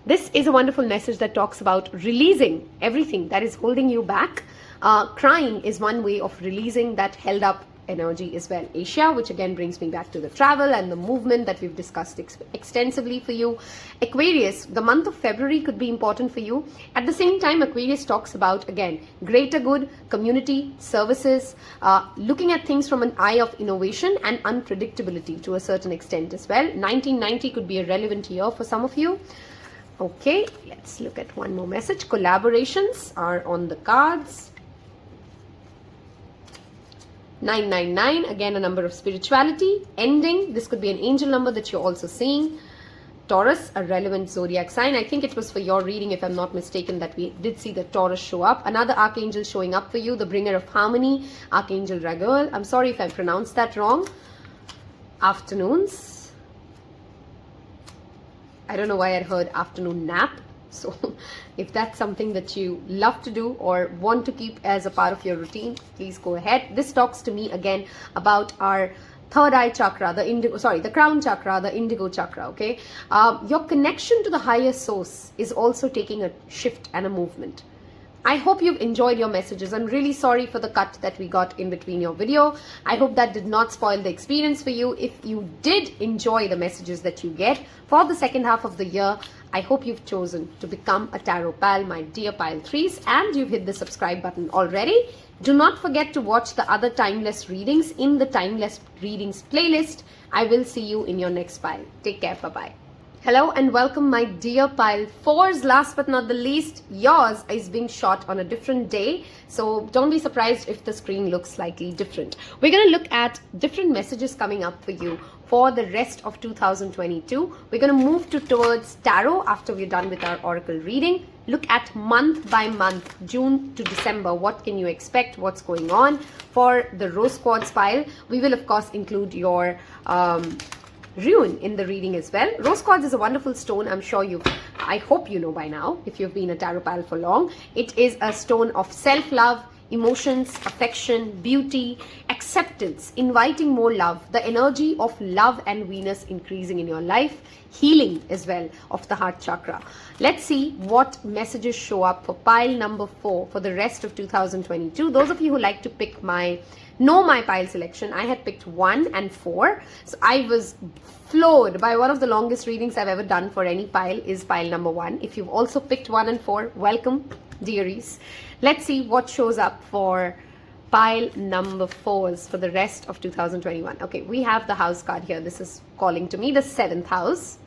This is a wonderful message that talks about releasing everything that is holding you back. Crying is one way of releasing that held up energy as well. Asia, which again brings me back to the travel and the movement that we've discussed extensively for you. Aquarius, the month of February could be important for you. At the same time, Aquarius talks about, again, greater good, community, services, looking at things from an eye of innovation and unpredictability to a certain extent as well. 1990 could be a relevant year for some of you. Okay, let's look at one more message. Collaborations are on the cards. 999, again a number of spirituality. Ending, this could be an angel number that you're also seeing. Taurus, a relevant zodiac sign. I think it was for your reading, if I'm not mistaken, that we did see the Taurus show up. Another archangel showing up for you, the bringer of harmony, Archangel Raguel. I'm sorry if I pronounced that wrong. Afternoons. I don't know why I heard afternoon nap. So if that's something that you love to do or want to keep as a part of your routine, please go ahead. This talks to me again about our third eye chakra, the crown chakra, the indigo chakra. Okay, your connection to the higher source is also taking a shift and a movement. I hope you've enjoyed your messages. I'm really sorry for the cut that we got in between your video. I hope that did not spoil the experience for you. If you did enjoy the messages that you get for the second half of the year, I hope you've chosen to become a Tarot Pal, my dear Pile 3s, and you've hit the subscribe button already. Do not forget to watch the other timeless readings in the timeless readings playlist. I will see you in your next pile. Take care. Bye-bye. Hello and welcome, my dear Pile 4s. Last but not the least, yours is being shot on a different day, so don't be surprised if the screen looks slightly different. We're going to look at different messages coming up for you for the rest of 2022. We're going to move towards tarot after we're done with our oracle reading. Look at month by month, June to December. What can you expect? What's going on? For the rose quartz pile, we will of course include your rune in the reading as well. Rose quartz is a wonderful stone. I hope you know by now, if you've been a tarot pal for long. It is a stone of self-love, emotions, affection, beauty, acceptance, inviting more love, the energy of love and Venus increasing in your life, healing as well of the heart chakra. Let's see what messages show up for pile number 4 for the rest of 2022. Those of you who like to pick my pile selection, I had picked 1 and 4. So I was floored by one of the longest readings I've ever done for any pile is pile number 1. If you've also picked 1 and 4, welcome, dearies. Let's see what shows up for pile number 4s for the rest of 2021. Okay, we have the house card here. This is calling to me the 7th house.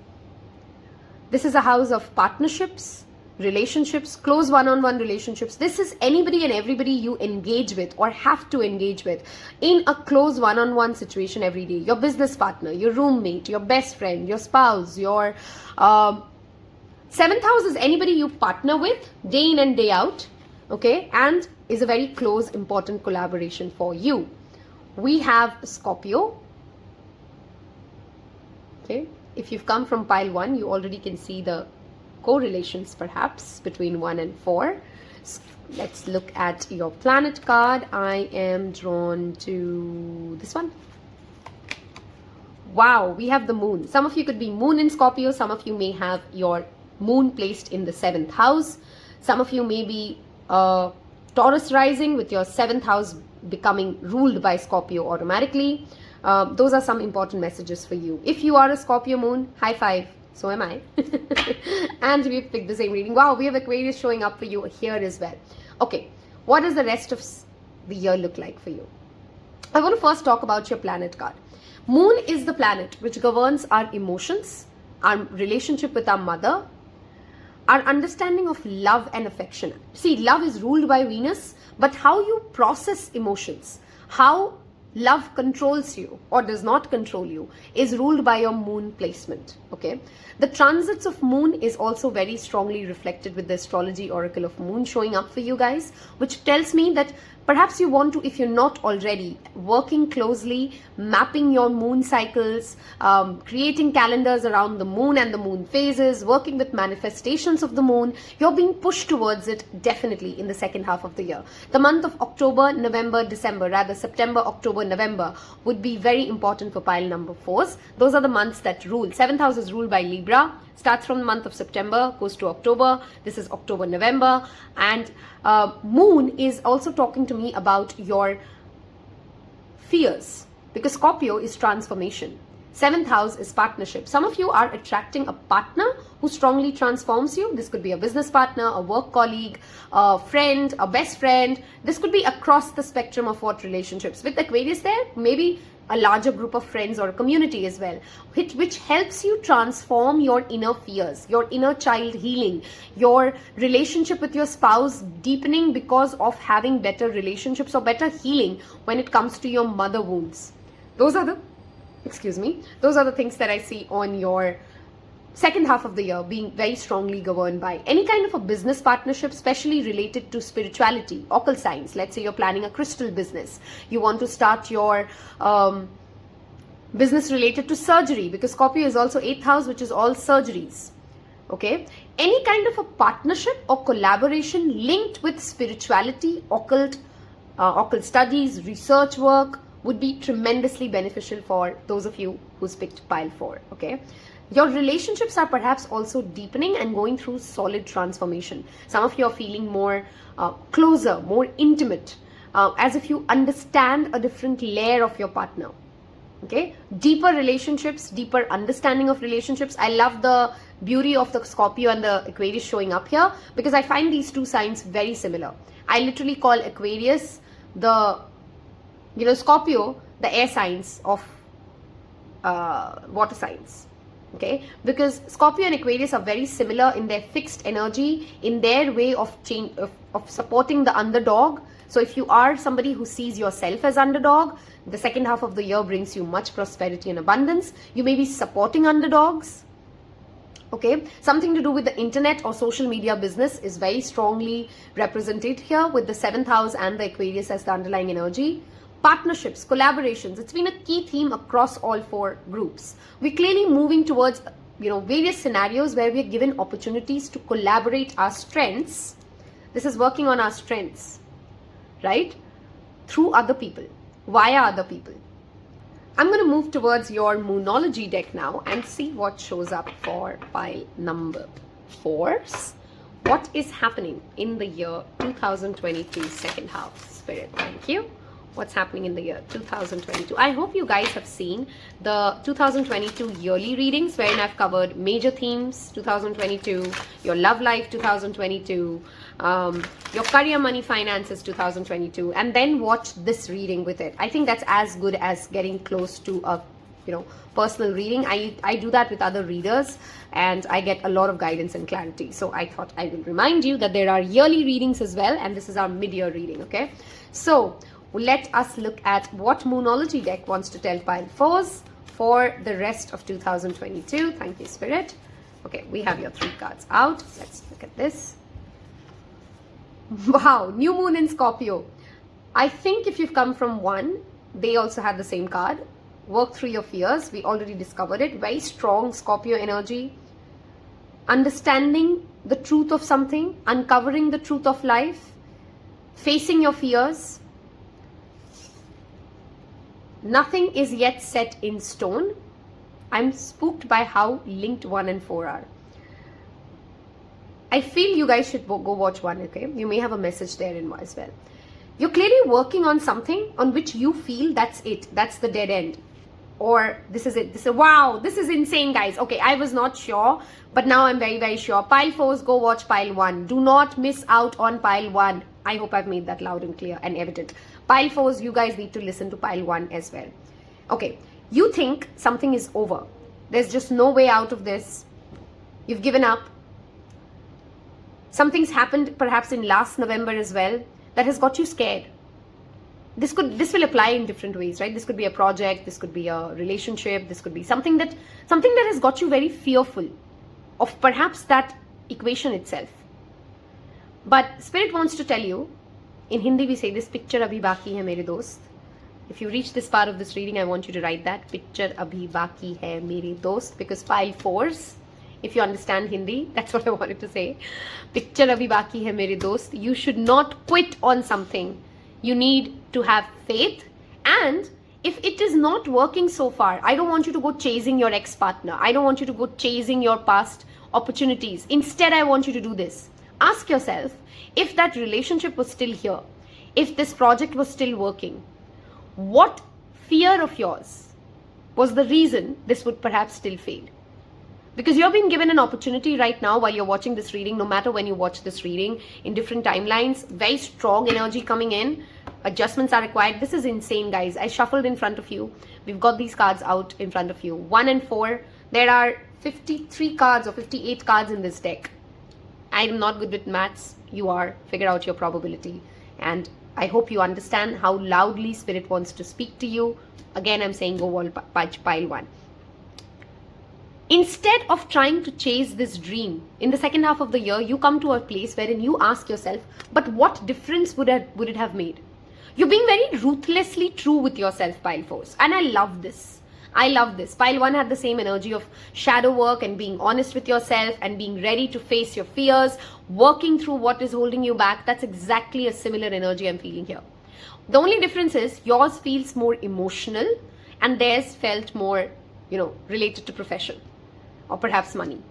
This is a house of partnerships, relationships, close one-on-one relationships. This is anybody and everybody you engage with or have to engage with in a close one-on-one situation every day. Your business partner, your roommate, your best friend, your spouse, your 7th house is anybody you partner with day in and day out, okay, and is a very close, important collaboration for you. We have Scorpio, okay. If you've come from pile 1, you already can see the correlations perhaps between 1 and 4. Let's look at your planet card. I am drawn to this one. Wow, we have the moon. Some of you could be moon in Scorpio. Some of you may have your moon placed in the 7th house. Some of you may be Taurus rising with your 7th house becoming ruled by Scorpio automatically. Those are some important messages for you. If you are a Scorpio moon, high five. So am I. And we've picked the same reading. Wow, we have Aquarius showing up for you here as well. Okay, what does the rest of the year look like for you? I want to first talk about your planet card. Moon is the planet which governs our emotions, our relationship with our mother, our understanding of love and affection. See, love is ruled by Venus, but how you process emotions, how love controls you or does not control you is ruled by your moon placement, okay? The transits of moon is also very strongly reflected with the astrology oracle of moon showing up for you guys, which tells me that perhaps you want to, if you're not already, working closely, mapping your moon cycles, creating calendars around the moon and the moon phases, working with manifestations of the moon. You're being pushed towards it definitely in the second half of the year. The month of October, November, December, rather September, October, November would be very important for pile number 4s. Those are the months that rule. 7th house is ruled by Libra. Starts from the month of September, goes to October. This is October, November. And moon is also talking to me about your fears, because Scorpio is transformation. 7th house is partnership. Some of you are attracting a partner who strongly transforms you. This could be a business partner, a work colleague, a friend, a best friend. This could be across the spectrum of what relationships. With Aquarius there, maybe a larger group of friends or a community as well, which helps you transform your inner fears, your inner child healing, your relationship with your spouse deepening because of having better relationships or better healing when it comes to your mother wounds. Those are the things that I see on your second half of the year being very strongly governed by any kind of a business partnership, especially related to spirituality, occult science. Let's say you're planning a crystal business. You want to start your business related to surgery, because Scorpio is also 8th house, which is all surgeries. Okay, any kind of a partnership or collaboration linked with spirituality, occult studies, research work would be tremendously beneficial for those of you who's picked pile 4. Okay, Your relationships are perhaps also deepening and going through solid transformation. Some of you are feeling more closer, more intimate, as if you understand a different layer of your partner. Okay, deeper relationships, deeper understanding of relationships. I love the beauty of the Scorpio and the Aquarius showing up here, because I find these two signs very similar. I literally call Aquarius the, Scorpio, the air signs of water signs. Okay, because Scorpio and Aquarius are very similar in their fixed energy, in their way of change, of supporting the underdog. So if you are somebody who sees yourself as underdog, the second half of the year brings you much prosperity and abundance. You may be supporting underdogs. Okay, something to do with the internet or social media business is very strongly represented here, with the 7th house and the Aquarius as the underlying energy. Partnerships, collaborations, it's been a key theme across all 4 groups. We're clearly moving towards, various scenarios where we're given opportunities to collaborate our strengths. This is working on our strengths, right? Through other people, via other people. I'm going to move towards your Moonology deck now and see what shows up for pile number 4. What is happening in the year 2022 second half, Spirit? Thank you. What's happening in the year 2022? I hope you guys have seen the 2022 yearly readings, wherein I've covered major themes 2022, your love life 2022, your career, money, finances 2022, and then watch this reading with it. I think that's as good as getting close to a personal reading. I do that with other readers and I get a lot of guidance and clarity. So I thought I will remind you that there are yearly readings as well, and this is our mid-year reading. Okay, so let us look at what Moonology deck wants to tell pile 4s for the rest of 2022. Thank you, Spirit. Okay, we have your 3 cards out. Let's look at this. Wow, new moon in Scorpio. I think if you've come from 1, they also had the same card. Work through your fears. We already discovered it. Very strong Scorpio energy. Understanding the truth of something, uncovering the truth of life, facing your fears. Nothing is yet set in stone. I'm spooked by how linked 1 and 4 are. I feel you guys should go watch 1, okay? You may have a message there in as well. You're clearly working on something on which you feel that's it. That's the dead end. Or this is it. Wow, this is insane, guys. Okay, I was not sure, but now I'm very, very sure. Pile 4s, go watch pile 1. Do not miss out on pile 1. I hope I've made that loud and clear and evident. Pile 4s, you guys need to listen to pile 1 as well. Okay, you think something is over. There's just no way out of this. You've given up. Something's happened perhaps in last November as well that has got you scared. This will apply in different ways, right? This could be a project, this could be a relationship, this could be something that has got you very fearful of perhaps that equation itself. But Spirit wants to tell you, in Hindi we say this, picture abhi baki hai mere dost. If you reach this part of this reading, I want you to write that, picture abhi baki hai mere dost, because pile 4s, if you understand Hindi, that's what I wanted to say. Picture abhi baki hai mere dost. You should not quit on something. You need to have faith, and if it is not working so far, I don't want you to go chasing your ex-partner. I don't want you to go chasing your past opportunities. Instead, I want you to do this. Ask yourself, if that relationship was still here, if this project was still working, what fear of yours was the reason this would perhaps still fail? Because you're being given an opportunity right now while you're watching this reading, no matter when you watch this reading, in different timelines, very strong energy coming in. Adjustments are required. This is insane, guys. I shuffled in front of you. We've got these cards out in front of you. 1 and 4. There are 53 cards or 58 cards in this deck. I'm not good with maths. You are. Figure out your probability. And I hope you understand how loudly Spirit wants to speak to you. Again, I'm saying go pile 1. Instead of trying to chase this dream, in the second half of the year, you come to a place wherein you ask yourself, but what difference would it have made? You're being very ruthlessly true with yourself, pile 4s. And I love this. I love this. Pile 1 had the same energy of shadow work and being honest with yourself and being ready to face your fears, working through what is holding you back. That's exactly a similar energy I'm feeling here. The only difference is yours feels more emotional and theirs felt more, related to profession. or perhaps money.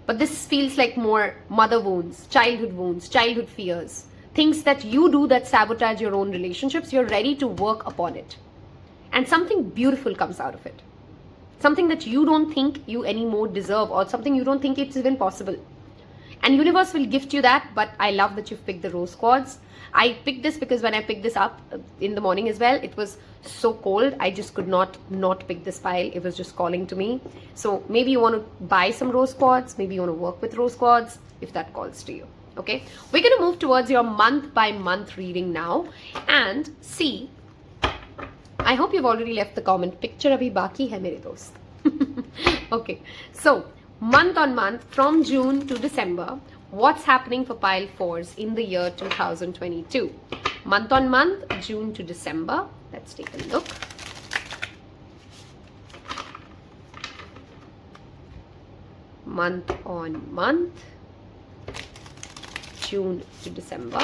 But this feels like more mother wounds, childhood fears, things that you do that sabotage your own relationships. You're ready to work upon it. And something beautiful comes out of it. Something that you don't think you anymore deserve, or something you don't think it's even possible. And universe will gift you that, but I love that you've picked the rose quartz. I picked this because when I picked this up in the morning as well, it was so cold. I just could not pick this pile. It was just calling to me. So maybe you want to buy some rose quartz. Maybe you want to work with rose quartz if that calls to you. Okay. We're going to move towards your month by month reading now and see. I hope you've already left the comment. Picture abhi baki hai mere dost. Okay. So month on month from June to December, what's happening for pile 4s in the year 2022? Month on month, June to December. Let's take a look. Month on month, June to December.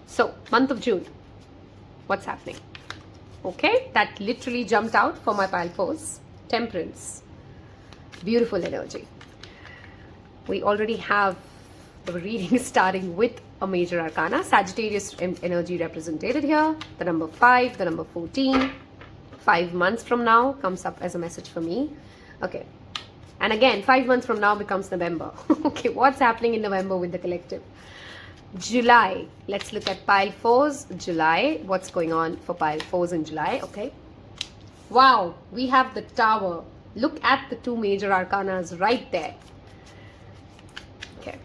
So, month of June, what's happening? Okay, that literally jumped out for my pile 4s. Temperance. Beautiful energy. We already have the reading starting with a major arcana. Sagittarius energy represented here. The number 5, the number 14. 5 months from now comes up as a message for me. Okay. And again, 5 months from now becomes November. Okay, what's happening in November with the collective? July. Let's look at pile 4s. July. What's going on for pile 4s in July? Okay. Wow. We have the Tower. Look at the 2 major arcanas right there. Okay.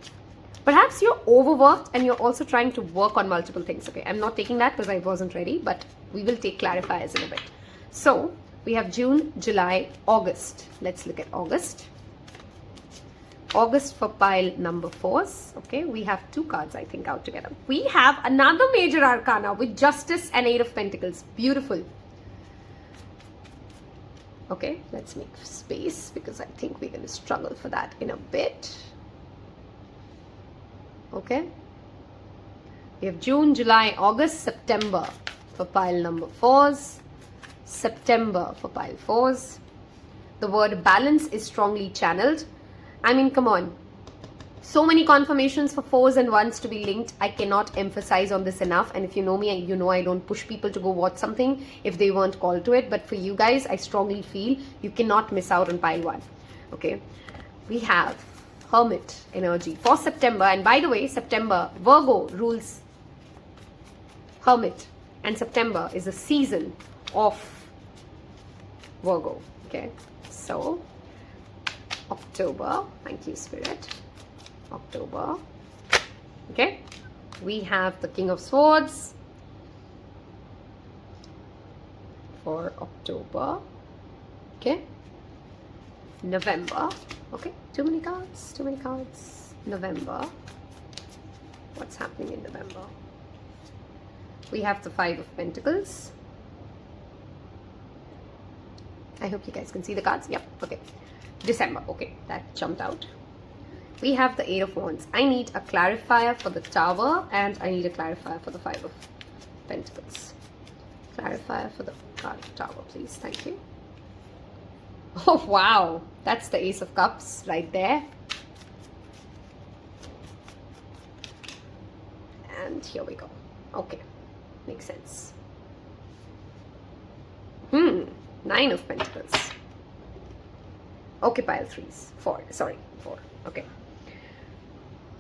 Perhaps you're overworked and you're also trying to work on multiple things. Okay. I'm not taking that because I wasn't ready, but we will take clarifiers in a bit. So we have June, July, August. Let's look at August. August for pile number 4s. Okay, we have 2 cards, I think, out together. We have another major arcana with Justice and 8 of Pentacles. Beautiful. Okay, let's make space because I think we're going to struggle for that in a bit. Okay. We have June, July, August, September for pile number 4s. September for pile 4s. The word balance is strongly channeled. I mean, come on. So many confirmations for 4s and 1s to be linked. I cannot emphasize on this enough. And if you know me, you know I don't push people to go watch something if they weren't called to it. But for you guys, I strongly feel you cannot miss out on pile 1. Okay. We have Hermit energy for September. And by the way, September, Virgo rules Hermit. And September is a season of Virgo. Okay. So October, thank you, Spirit. October. Okay. We have the King of Swords for October. Okay. November. Okay. Too many cards. Too many cards. November. What's happening in November? We have the 5 of Pentacles. I hope you guys can see the cards. Yep. Okay. December. Okay. That jumped out. We have the 8 of Wands. I need a clarifier for the Tower and I need a clarifier for the 5 of Pentacles. Clarifier for the card of Tower, please. Thank you. Oh, wow. That's the Ace of Cups right there. And here we go. Okay. Makes sense. 9 of Pentacles. Okay, pile 3s. 4. Sorry, 4. Okay.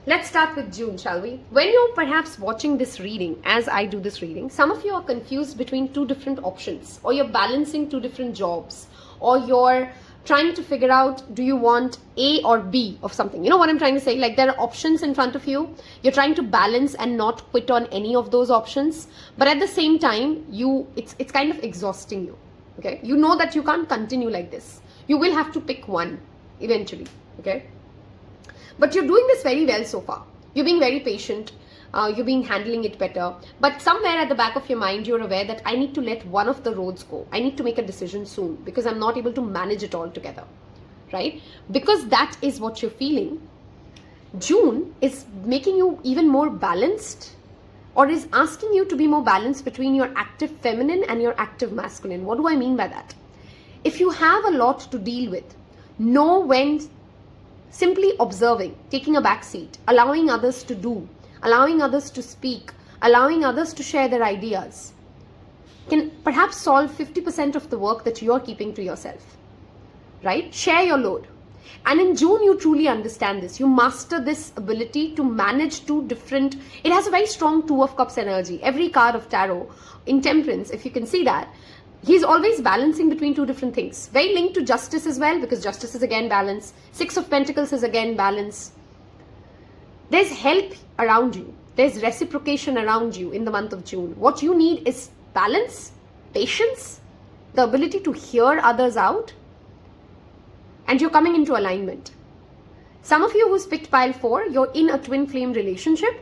Let's start with June, shall we? When you're perhaps watching this reading, as I do this reading, some of you are confused between 2 different options, or you're balancing 2 different jobs, or you're trying to figure out, do you want A or B of something? You know what I'm trying to say? Like, there are options in front of you. You're trying to balance and not quit on any of those options. But at the same time, it's kind of exhausting you. Okay? You know that you can't continue like this. You will have to pick one eventually. Okay? But you're doing this very well so far. You're being very patient. You're being handling it better. But somewhere at the back of your mind, you're aware that I need to let one of the roads go. I need to make a decision soon because I'm not able to manage it all together. Right? Because that is what you're feeling. June is making you even more balanced, or is asking you to be more balanced between your active feminine and your active masculine. What do I mean by that? If you have a lot to deal with, know when simply observing, taking a back seat, allowing others to do, allowing others to speak, allowing others to share their ideas, can perhaps solve 50% of the work that you're keeping to yourself, right? Share your load. And in June, you truly understand this. You master this ability to manage two different, it has a very strong Two of Cups energy. Every card of tarot in Temperance, if you can see that, he's always balancing between two different things. Very linked to Justice as well, because Justice is again balance. Six of Pentacles is again balance. There's help around you. There's reciprocation around you in the month of June. What you need is balance, patience, the ability to hear others out, and you're coming into alignment. Some of you who's picked pile 4, you're in a twin flame relationship,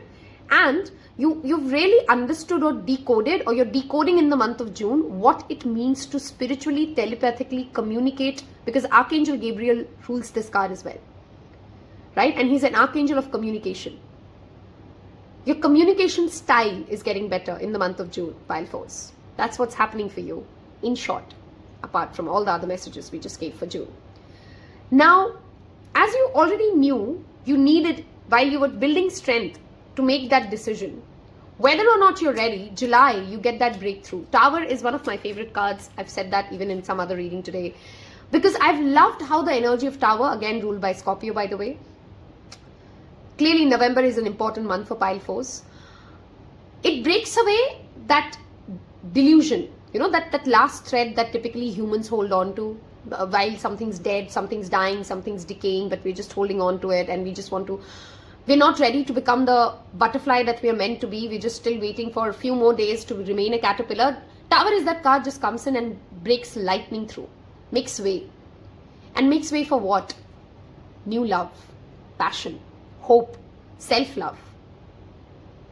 and you've really understood or decoded, or you're decoding in the month of June what it means to spiritually, telepathically communicate, because Archangel Gabriel rules this card as well, right? And he's an archangel of communication. Your communication style is getting better in the month of June, pile 4s. That's what's happening for you, in short, apart from all the other messages we just gave for June. Now, as you already knew, you needed, while you were building strength, to make that decision. Whether or not you're ready, July, you get that breakthrough. Tower is one of my favorite cards. I've said that even in some other reading today. Because I've loved how the energy of Tower, again ruled by Scorpio by the way. Clearly November is an important month for pile 4s. It breaks away that delusion, you know, that last thread that typically humans hold on to. While something's dead, something's dying, something's decaying, but we're just holding on to it, and we just want to, we're not ready to become the butterfly that we are meant to be. We're just still waiting for a few more days to remain a caterpillar. Tower is that card just comes in and breaks lightning through, makes way. And makes way for what? New love, passion, hope, self-love.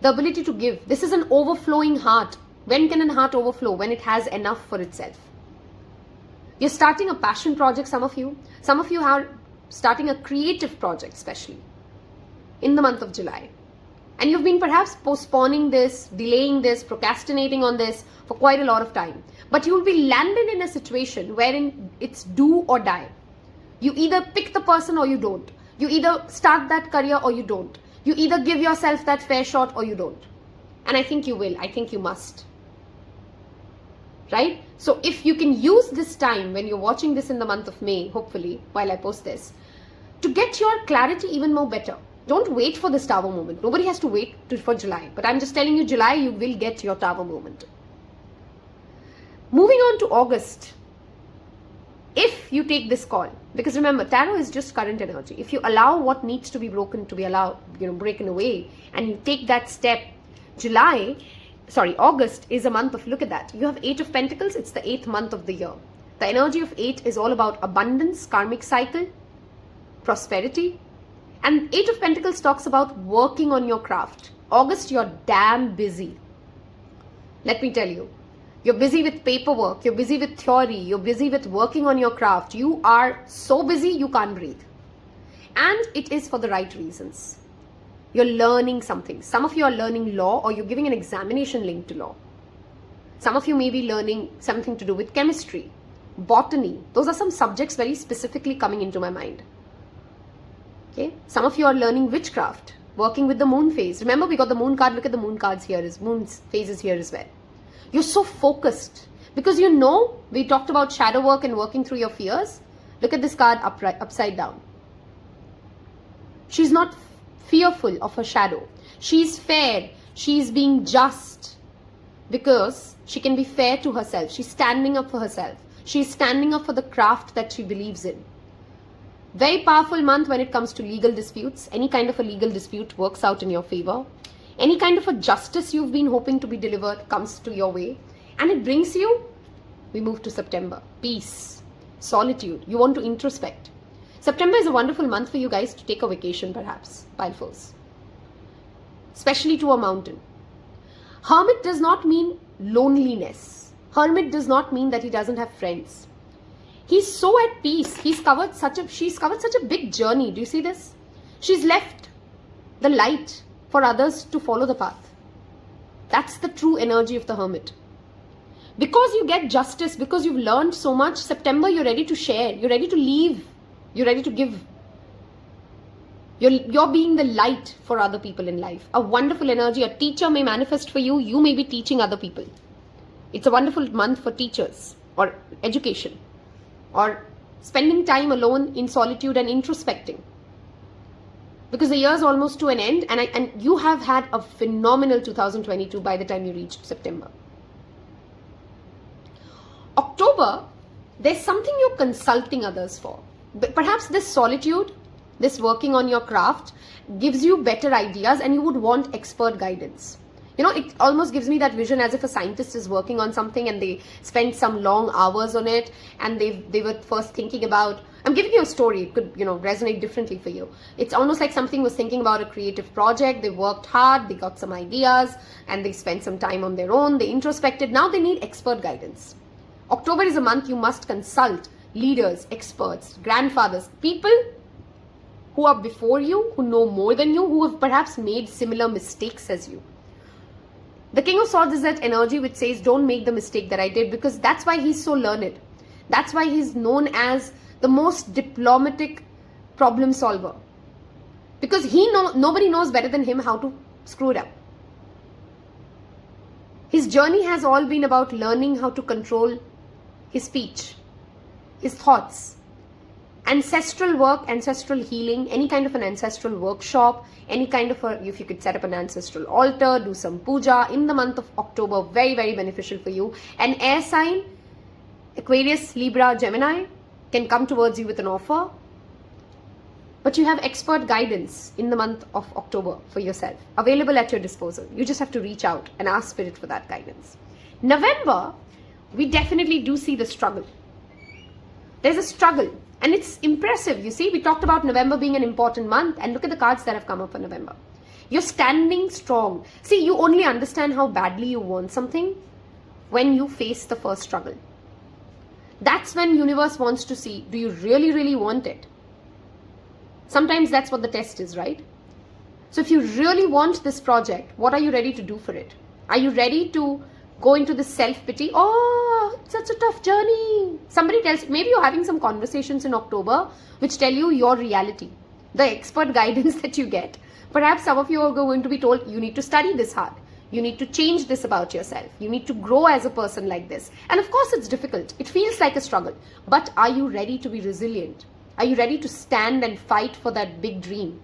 The ability to give. This is an overflowing heart. When can a heart overflow? When it has enough for itself. You're starting a passion project, some of you. Some of you are starting a creative project, especially in the month of July. And you've been perhaps postponing this, delaying this, procrastinating on this for quite a lot of time. But you'll be landed in a situation wherein it's do or die. You either pick the person or you don't. You either start that career or you don't. You either give yourself that fair shot or you don't. And I think you will. I think you must. Right? So if you can use this time when you're watching this in the month of May, hopefully, while I post this, to get your clarity even more better. Don't wait for this Tower moment. Nobody has to wait for July. But I'm just telling you, July, you will get your Tower moment. Moving on to August. If you take this call, because remember, tarot is just current energy. If you allow what needs to be broken to be allowed, broken away, and you take that step, August is a month of, look at that. You have 8 of Pentacles. It's the 8th month of the year. The energy of 8 is all about abundance, karmic cycle, prosperity. And 8 of Pentacles talks about working on your craft. August, you're damn busy. Let me tell you. You're busy with paperwork. You're busy with theory. You're busy with working on your craft. You are so busy, you can't breathe. And it is for the right reasons. You're learning something. Some of you are learning law, or you're giving an examination linked to law. Some of you may be learning something to do with chemistry, botany. Those are some subjects very specifically coming into my mind. Okay. Some of you are learning witchcraft, working with the moon phase. Remember, we got the moon card. Look at the moon cards here. Moon's phases here as well. You're so focused because we talked about shadow work and working through your fears. Look at this card upside down. She's not fearful of her shadow. She's fair. She's being just because she can be fair to herself. She's standing up for herself. She's standing up for the craft that she believes in. Very powerful month when it comes to legal disputes. Any kind of a legal dispute works out in your favor. Any kind of a justice you've been hoping to be delivered comes to your way. And it brings you, we move to September. Peace, solitude. You want to introspect. September is a wonderful month for you guys to take a vacation perhaps, pile 4s. Especially to a mountain. Hermit does not mean loneliness. Hermit does not mean that he doesn't have friends. He's so at peace. She's covered such a big journey. Do you see this? She's left the light for others to follow the path. That's the true energy of the hermit. Because you get justice, because you've learned so much, September, you're ready to share, you're ready to leave, you're ready to give. You're being the light for other people in life. A wonderful energy. A teacher may manifest for you. You may be teaching other people. It's a wonderful month for teachers or education or spending time alone in solitude and introspecting. Because the year's almost to an end, and you have had a phenomenal 2022 by the time you reach September. October, there's something you're consulting others for. Perhaps this solitude, this working on your craft gives you better ideas and you would want expert guidance. You know, it almost gives me that vision as if a scientist is working on something and they spent some long hours on it, and they were first thinking about, I'm giving you a story, it could, resonate differently for you. It's almost like something was thinking about a creative project, they worked hard, they got some ideas, and they spent some time on their own, they introspected, now they need expert guidance. October is a month you must consult leaders, experts, grandfathers, people who are before you, who know more than you, who have perhaps made similar mistakes as you. The King of Swords is that energy which says, don't make the mistake that I did, because that's why he's so learned. That's why he's known as the most diplomatic problem solver. Because nobody knows better than him how to screw it up. His journey has all been about learning how to control his speech, his thoughts. Ancestral work, ancestral healing, any kind of an ancestral workshop, any kind of if you could set up an ancestral altar, do some puja in the month of October, very, very beneficial for you. An air sign, Aquarius, Libra, Gemini, can come towards you with an offer. But you have expert guidance in the month of October for yourself, available at your disposal. You just have to reach out and ask Spirit for that guidance. November, we definitely do see the struggle. There's a struggle. And it's impressive, you see, we talked about November being an important month, and look at the cards that have come up for November. You're standing strong. See, you only understand how badly you want something when you face the first struggle. That's when universe wants to see, do you really, really want it? Sometimes that's what the test is, right? So if you really want this project, what are you ready to do for it? Are you ready to go into this self-pity? Oh, it's such a tough journey. Somebody tells, maybe you're having some conversations in October which tell you your reality, the expert guidance that you get. Perhaps some of you are going to be told, you need to study this hard. You need to change this about yourself. You need to grow as a person like this. And of course, it's difficult. It feels like a struggle. But are you ready to be resilient? Are you ready to stand and fight for that big dream?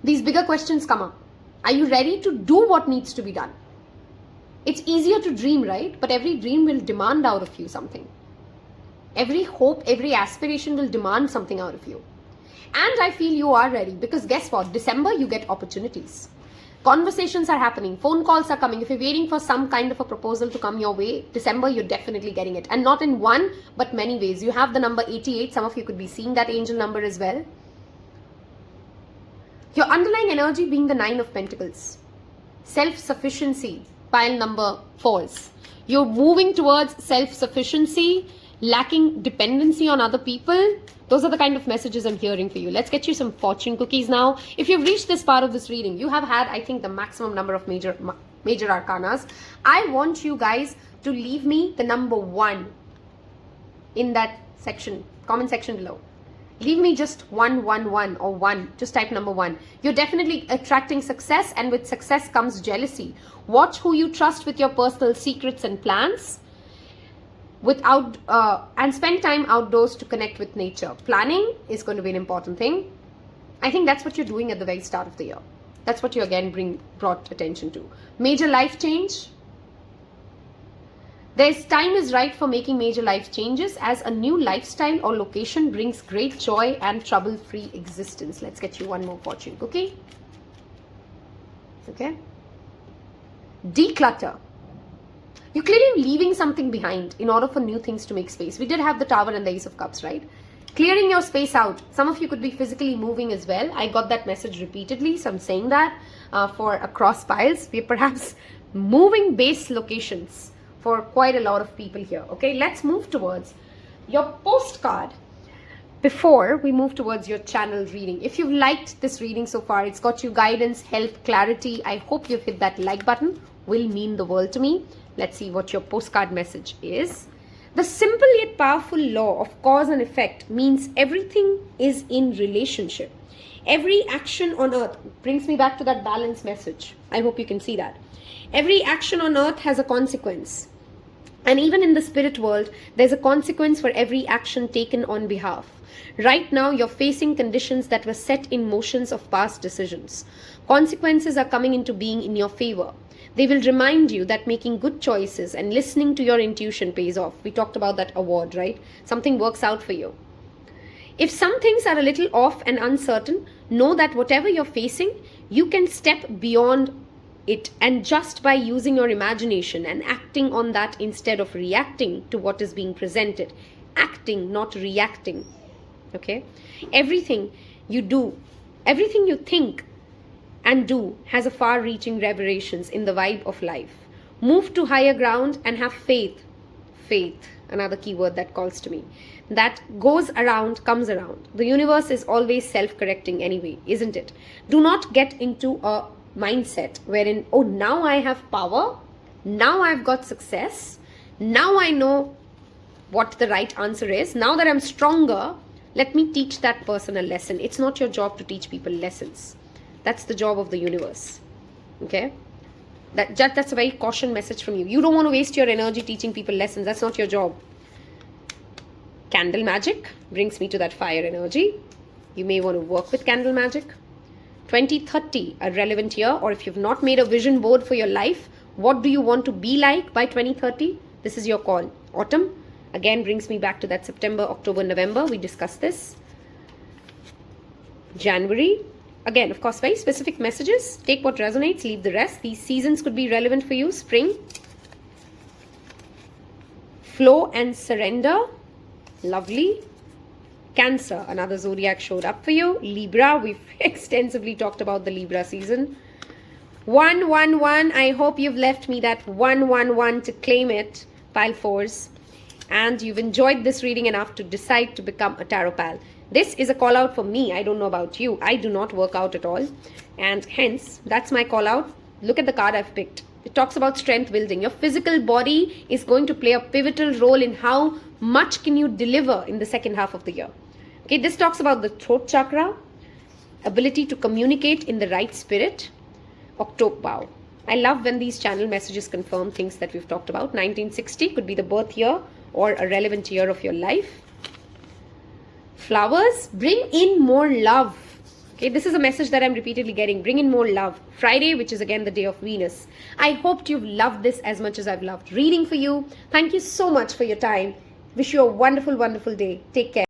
These bigger questions come up. Are you ready to do what needs to be done? It's easier to dream, right? But every dream will demand out of you something. Every hope, every aspiration will demand something out of you. And I feel you are ready, because guess what? December, you get opportunities. Conversations are happening. Phone calls are coming. If you're waiting for some kind of a proposal to come your way, December, you're definitely getting it. And not in one, but many ways. You have the number 88. Some of you could be seeing that angel number as well. Your underlying energy being the 9 of Pentacles. Self-sufficiency. Pile number 4s. You're moving towards self-sufficiency, lacking dependency on other people. Those are the kind of messages I'm hearing for you. Let's get you some fortune cookies now. If you've reached this part of this reading, you have had, I think, the maximum number of major arcanas. I want you guys to leave me the number 1 in that section, comment section below. Leave me just 111 or 1. Just type number 1. You're definitely attracting success, and with success comes jealousy. Watch who you trust with your personal secrets and plans. And spend time outdoors to connect with nature. Planning is going to be an important thing. I think that's what you're doing at the very start of the year. That's what you again brought attention to. Major life change. There's time is right for making major life changes, as a new lifestyle or location brings great joy and trouble-free existence. Let's get you one more fortune cookie. Okay. Declutter. You're clearly leaving something behind in order for new things to make space. We did have the Tower and the Ace of Cups, right? Clearing your space out. Some of you could be physically moving as well. I got that message repeatedly, so I'm saying that for across piles. We're perhaps moving base locations for quite a lot of people here. Okay, let's move towards your postcard before we move towards your channel reading. If you've liked this reading so far, it's got you guidance, help, clarity. I hope you've hit that like button. Will mean the world to me. Let's see what your postcard message is. The simple yet powerful law of cause and effect means everything is in relationship. Every action on earth brings me back to that balance message. I hope you can see that. Every action on earth has a consequence. And even in the spirit world, there's a consequence for every action taken on behalf. Right now, you're facing conditions that were set in motions of past decisions. Consequences are coming into being in your favor. They will remind you that making good choices and listening to your intuition pays off. We talked about that award, right? Something works out for you. If some things are a little off and uncertain, know that whatever you're facing, you can step beyond it, and just by using your imagination and acting on that instead of reacting to what is being presented. Acting, not reacting. Okay? Everything you do, everything you think and do has a far-reaching reverberations in the vibe of life. Move to higher ground and have faith. Faith, another keyword that calls to me. That goes around, comes around. The universe is always self-correcting anyway, isn't it? Do not get into a mindset wherein, oh, now I have power, now I've got success, now I know what the right answer is, now that I'm stronger, let me teach that person a lesson. It's not your job to teach people lessons. That's the job of the universe. Okay? That's a very caution message from you. You don't want to waste your energy teaching people lessons. That's not your job. Candle magic brings me to that fire energy. You may want to work with candle magic. 2030, a relevant year, or if you've not made a vision board for your life, what do you want to be like by 2030? This is your call. Autumn, again, brings me back to that September, October, November. We discussed this. January, again, of course, very specific messages. Take what resonates, leave the rest. These seasons could be relevant for you. Spring, flow and surrender. Lovely. Cancer, another zodiac showed up for you. Libra, we've extensively talked about the Libra season. 111, I hope you've left me that 111 to claim it, pile fours. And you've enjoyed this reading enough to decide to become a tarot pal. This is a call out for me. I don't know about you. I do not work out at all. And hence, that's my call out. Look at the card I've picked. It talks about strength building. Your physical body is going to play a pivotal role in how much can you deliver in the second half of the year. Okay, this talks about the throat chakra, ability to communicate in the right spirit. October, wow. I love when these channel messages confirm things that we've talked about. 1960 could be the birth year or a relevant year of your life. Flowers, bring in more love. Okay, this is a message that I'm repeatedly getting. Bring in more love. Friday, which is again the day of Venus. I hoped you've loved this as much as I've loved reading for you. Thank you so much for your time. Wish you a wonderful, wonderful day. Take care.